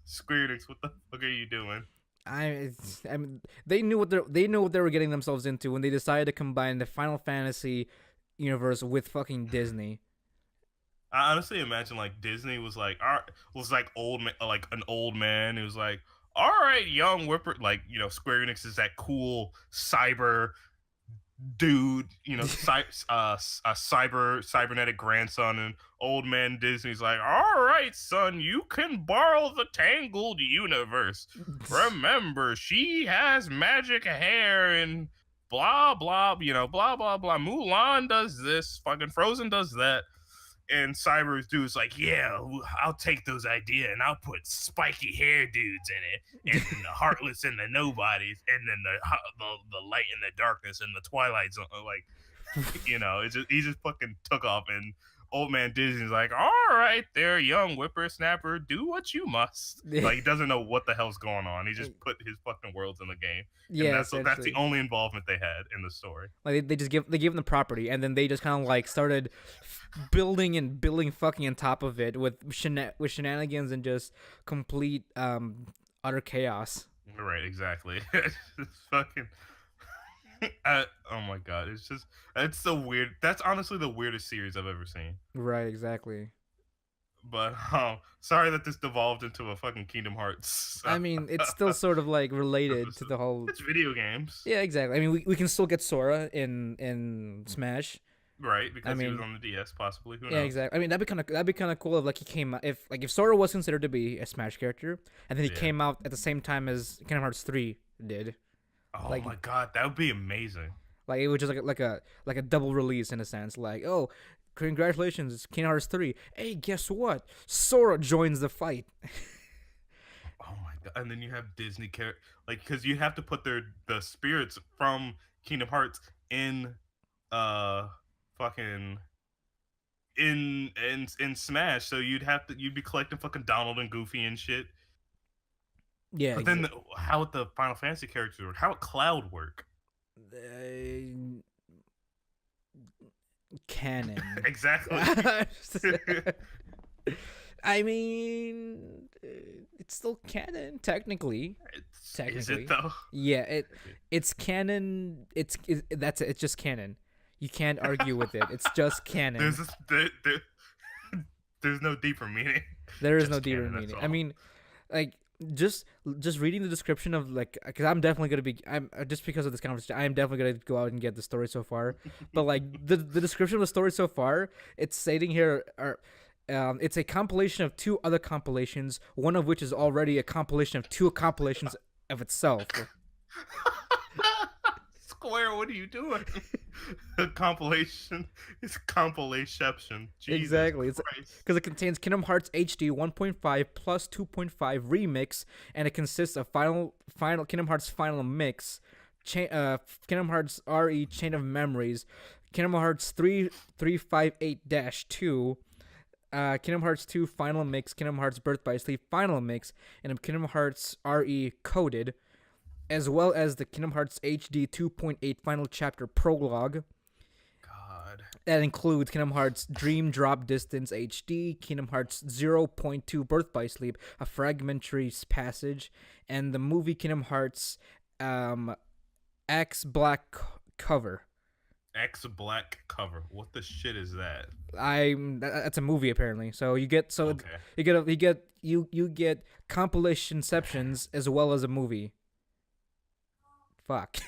Square Enix, what the fuck are you doing? I mean, they knew what they were getting themselves into when they decided to combine the Final Fantasy universe with fucking Disney. I honestly imagine like Disney was like, was like like an old man who's like, all right, young whipper, like Square Enix is that cool cyber dude, a cybernetic grandson, and old man Disney's like, all right, son, you can borrow the Tangled universe. Remember, she has magic hair and blah blah, blah blah blah. Mulan does this, fucking Frozen does that. And Cyber's dude's like, yeah, I'll take those ideas and I'll put spiky hair dudes in it, and the heartless and the nobodies, and then the light and the darkness and the twilight zone. Like, he just fucking took off, and old man Disney's like, all right, there, young whippersnapper, do what you must. Like, he doesn't know what the hell's going on. He just put his fucking worlds in the game, and Yeah, that's the essentially. only involvement they had in the story. Like they give them the property, and then they just kind of like started building and building fucking on top of it with with shenanigans and just complete utter chaos. Right, exactly. It's fucking. Oh my god, it's so weird. That's honestly the weirdest series I've ever seen. Right, exactly. But sorry that this devolved into a fucking Kingdom Hearts I mean, it's still sort of like related to episode. the whole. It's video games, Yeah, exactly. I mean, we can still get Sora in Smash. right? I Because he was mean, on the DS, possibly. Who yeah, knows? exactly. I mean, that'd be kind of cool if like he came if Sora was considered to be a Smash character, and then he Yeah. came out at the same time as Kingdom Hearts 3 did. Oh Like my god, that would be amazing. Like it was just like a double release in a sense. Like, oh, congratulations, it's Kingdom Hearts 3. Hey, guess what? Sora joins the fight. Oh my god, and then you have Disney like because you have to put the spirits from Kingdom Hearts in uh fucking in Smash, so you'd be collecting fucking Donald and Goofy and shit. Yeah, But then how would the Final Fantasy characters work? How would Cloud work? Canon. Exactly. I mean, it's still canon technically. Is it though? Yeah, it's canon. That's it. It's just canon. You can't argue with it. It's just canon. There's this, there's no deeper meaning. There is Just no deeper canon, that's meaning. I all. mean, like just reading the description of like, because I'm definitely gonna be, I'm just because of this conversation, I'm definitely gonna go out and get the story so far. But like the description of the story so far, it's stating here are. It's a compilation of two other compilations, one of which is already a compilation of two compilations of itself. Square, what are you doing? A compilation. It's compilation. Jesus Exactly. It's Christ. because it contains Kingdom Hearts HD 1.5 plus 2.5 remix, and it consists of final Kingdom Hearts final mix, Kingdom Hearts RE Chain of Memories, Kingdom Hearts 3358-2, Kingdom Hearts 2 final mix, Kingdom Hearts Birth by Sleep final mix, and a Kingdom Hearts RE coded, as well as the Kingdom Hearts HD 2.8 final chapter prologue. God. That includes Kingdom Hearts Dream Drop Distance HD, Kingdom Hearts 0.2 Birth by Sleep, a fragmentary passage, and the movie Kingdom Hearts X Black cover. X black cover. What the shit is that? That's a movie apparently. So you get Okay. you get compilation sections as well as a movie. Fuck.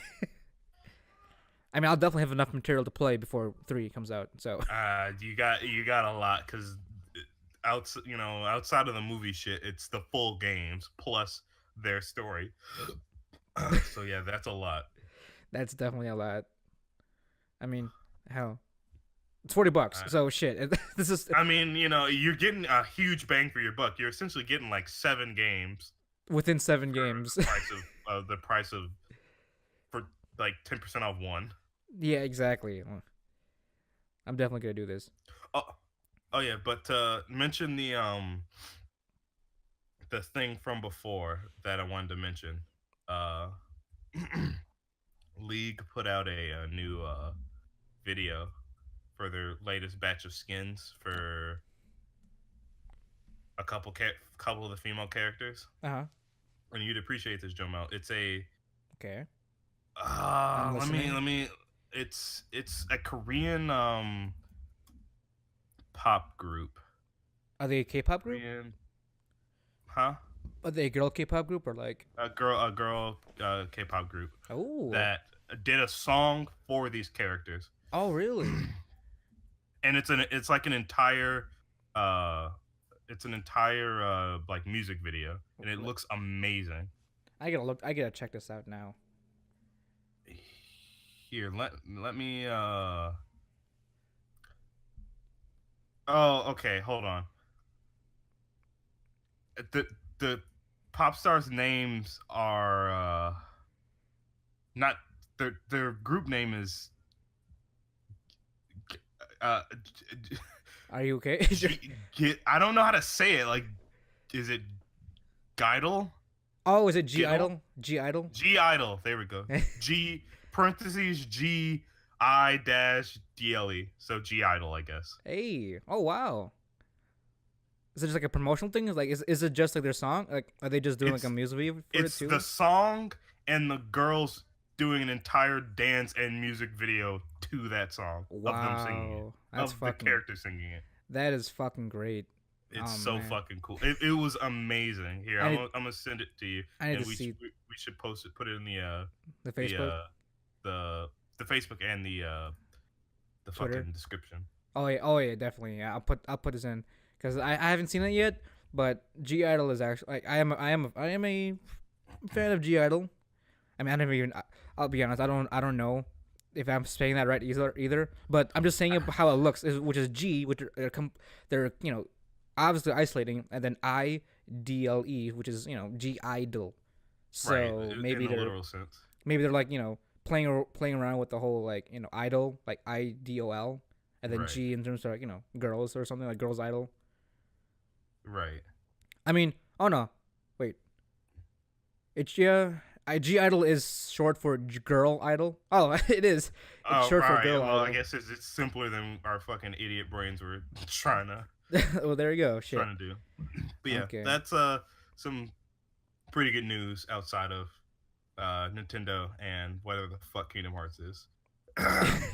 I mean, I'll definitely have enough material to play before 3 comes out. So You got a lot because outside of the movie shit, it's the full games plus their story. So yeah, that's a lot. that's definitely a lot. I mean, hell. It's $40. Uh, So shit. This is I mean, you're getting a huge bang for your buck. You're essentially getting like 7 games within 7 games. for the price of for like 10% off one. Yeah, exactly. I'm definitely gonna do this. Oh, oh yeah, but mention the thing from before that I wanted to mention. Uh, League put out a new video for their latest batch of skins for a couple of the female characters, Uh huh. and you'd appreciate this, Jomel. It's a Okay. I'm let listening. me. It's a Korean pop group. Are they a K-pop group? Korean, huh? Are they a girl K-pop group or like? A girl K-pop group Oh. that did a song for these characters, Oh, really? and it's like an entire uh like music video, and it looks amazing. I gotta look. I gotta check this out now. Here, let me oh, okay, hold on. The pop stars names are not their group name is uh Are you okay? I don't know how to say it. Like, is it Geidel? Oh, is it G Giddle? Idol? G Idol? G Idol. There we go. G parentheses G I dash DLE. So G Idol, I guess. Hey. Oh, wow. Is it just like a promotional thing? Is it just like their song? Like, are they just doing like a It's music video for it it's too? the song and the girls doing an entire dance and music video to that song of them singing it, Wow, that's of the fucking. character singing it. That is fucking great. It's Oh so man, fucking cool. It was amazing. Here, I need I'm gonna send it to you, I need and to see we should post it, put it in the the Facebook, the the Facebook and the Twitter. fucking description. Oh yeah, definitely. Yeah, I'll put this in because I haven't seen it yet. But G Idol is actually like I am a fan of G Idol. I mean I don't even I'll be honest I don't know if I'm saying that right either. But I'm just saying it how it looks, which is G, which they're obviously isolating, and then IDLE, which is G Idol. Right, So in a literal sense. maybe they're like playing around with the whole like idol like IDOL, and then Right, G in terms of like girls or something like girls idol. right. I mean, oh no, wait, it's G idol is short for girl idol. Oh, it is. It's Oh, short for right. girl Well, I idol. guess it's simpler than our fucking idiot brains were Well, there you go. Shit. trying to do. But yeah, Okay. that's some pretty good news outside of Nintendo and whatever the fuck Kingdom Hearts is.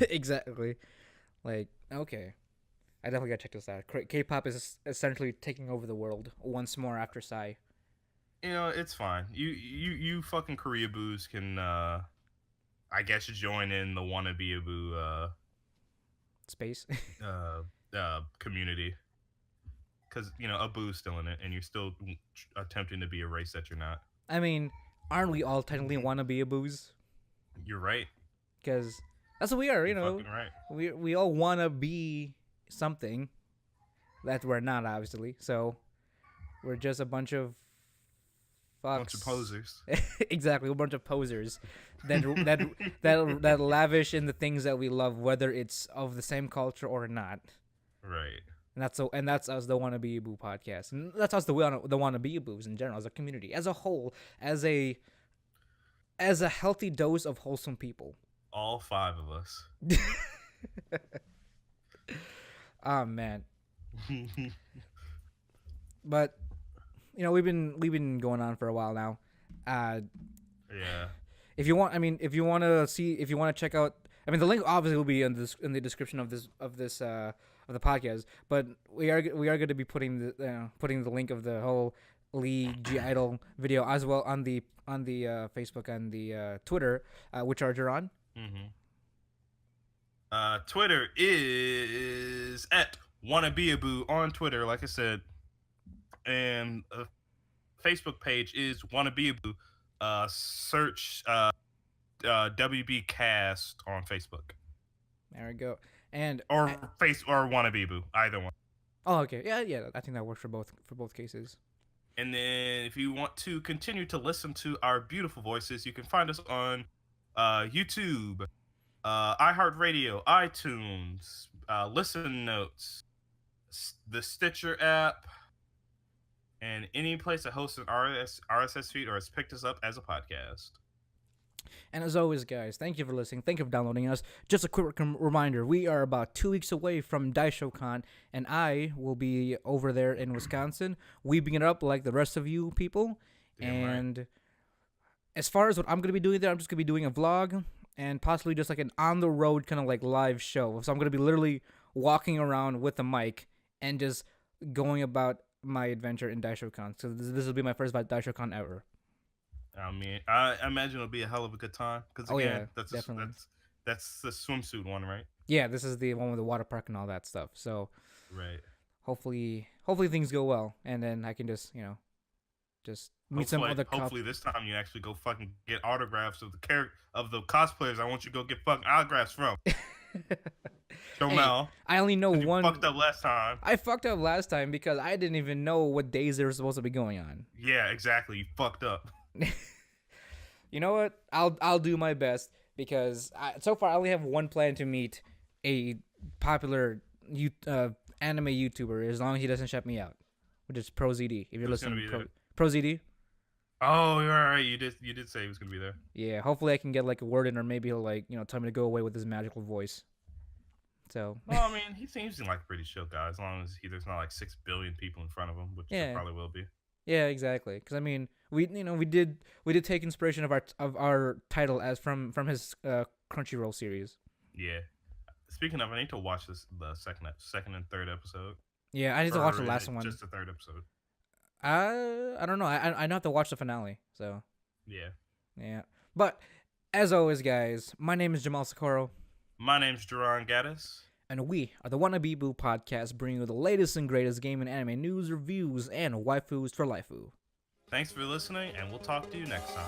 Exactly. Like, okay. I definitely gotta check this out. K-pop is essentially taking over the world once more after Psy. It's fine. You fucking Korea boos can I guess join in the wannabe Space. community, because a boo's still in it, and you're still attempting to be a race that you're not. I mean, aren't we all technically wanna be a booze? You're right. Because that's what we are. You're fucking right. We all wanna be something that we're not, obviously. So we're just a bunch of Bunch of fucks. posers. Exactly, a bunch of posers that that lavish in the things that we love, whether it's of the same culture or not. Right. And that's us, the Wannabe Boo podcast, and that's us, the Wannabe Boos in general, as a community, as a whole, as a healthy dose of wholesome people. All 5 of us. Oh man, but we've been going on for a while now. Uh, Yeah. if you want to see, if you want to check out, I mean, the link obviously will be in the description of this of the podcast. But we are going to be putting the link of the whole League G Idol video as well on the Facebook and the Twitter, which are Jarron. Mm-hmm. Twitter is at wannabeaboo on Twitter, like I said, and Facebook page is wannabeaboo. Search WB Cast on Facebook. There we go. And or face or wannabe boo, either one. oh, okay, yeah. I think that works for both cases. And then if you want to continue to listen to our beautiful voices, you can find us on YouTube, iHeartRadio, iTunes, Listen Notes, the Stitcher app, and any place that hosts an RSS feed or has picked us up as a podcast. And as always, guys, thank you for listening. Thank you for downloading us. Just a quick reminder, we are about 2 weeks away from DaishoCon, and I will be over there in Wisconsin, weeping it up like the rest of you people. Damn and right. as far as what I'm going to be doing there, I'm just going to be doing a vlog and possibly just like an on-the-road kind of like live show. So I'm going to be literally walking around with a mic and just going about my adventure in DaishoCon. So this will be my first DaishoCon ever. I mean, I imagine it'll be a hell of a good time because again, definitely. that's the swimsuit one, right? Yeah, this is the one with the water park and all that stuff. So right. Hopefully things go well, and then I can just just meet some other. Hopefully this time you actually go fucking get autographs of the cosplayers. I want you to go get fucking autographs from. Jomel. Hey, I only know one. You fucked up last time. I fucked up last time because I didn't even know what days they were supposed to be going on. Yeah, exactly. You fucked up. You know what? I'll do my best because so far I only have one plan to meet a popular anime YouTuber as long as he doesn't shut me out, which is ProZD. If you're listening, ProZD. Oh, you're right. You did say he was gonna be there. Yeah, hopefully I can get like a word in, or maybe he'll tell me to go away with his magical voice. So. Well, I mean, he seems like a pretty chill guy as long as there's not like 6 billion people in front of him, which there probably will be. Yeah, exactly. Because I mean, we did take inspiration of our title as from his Crunchyroll series. Yeah. Speaking of, I need to watch the second and third episode. Yeah, I need to watch the last one. Just the third episode. I don't know. I have to watch the finale. So. Yeah. Yeah. But as always, guys, my name is Jomel Socorro. My name's Jarron Gaddis. And we are the Wannabe Boo podcast, bringing you the latest and greatest game and anime news, reviews, and waifus for lifeu. Thanks for listening, and we'll talk to you next time.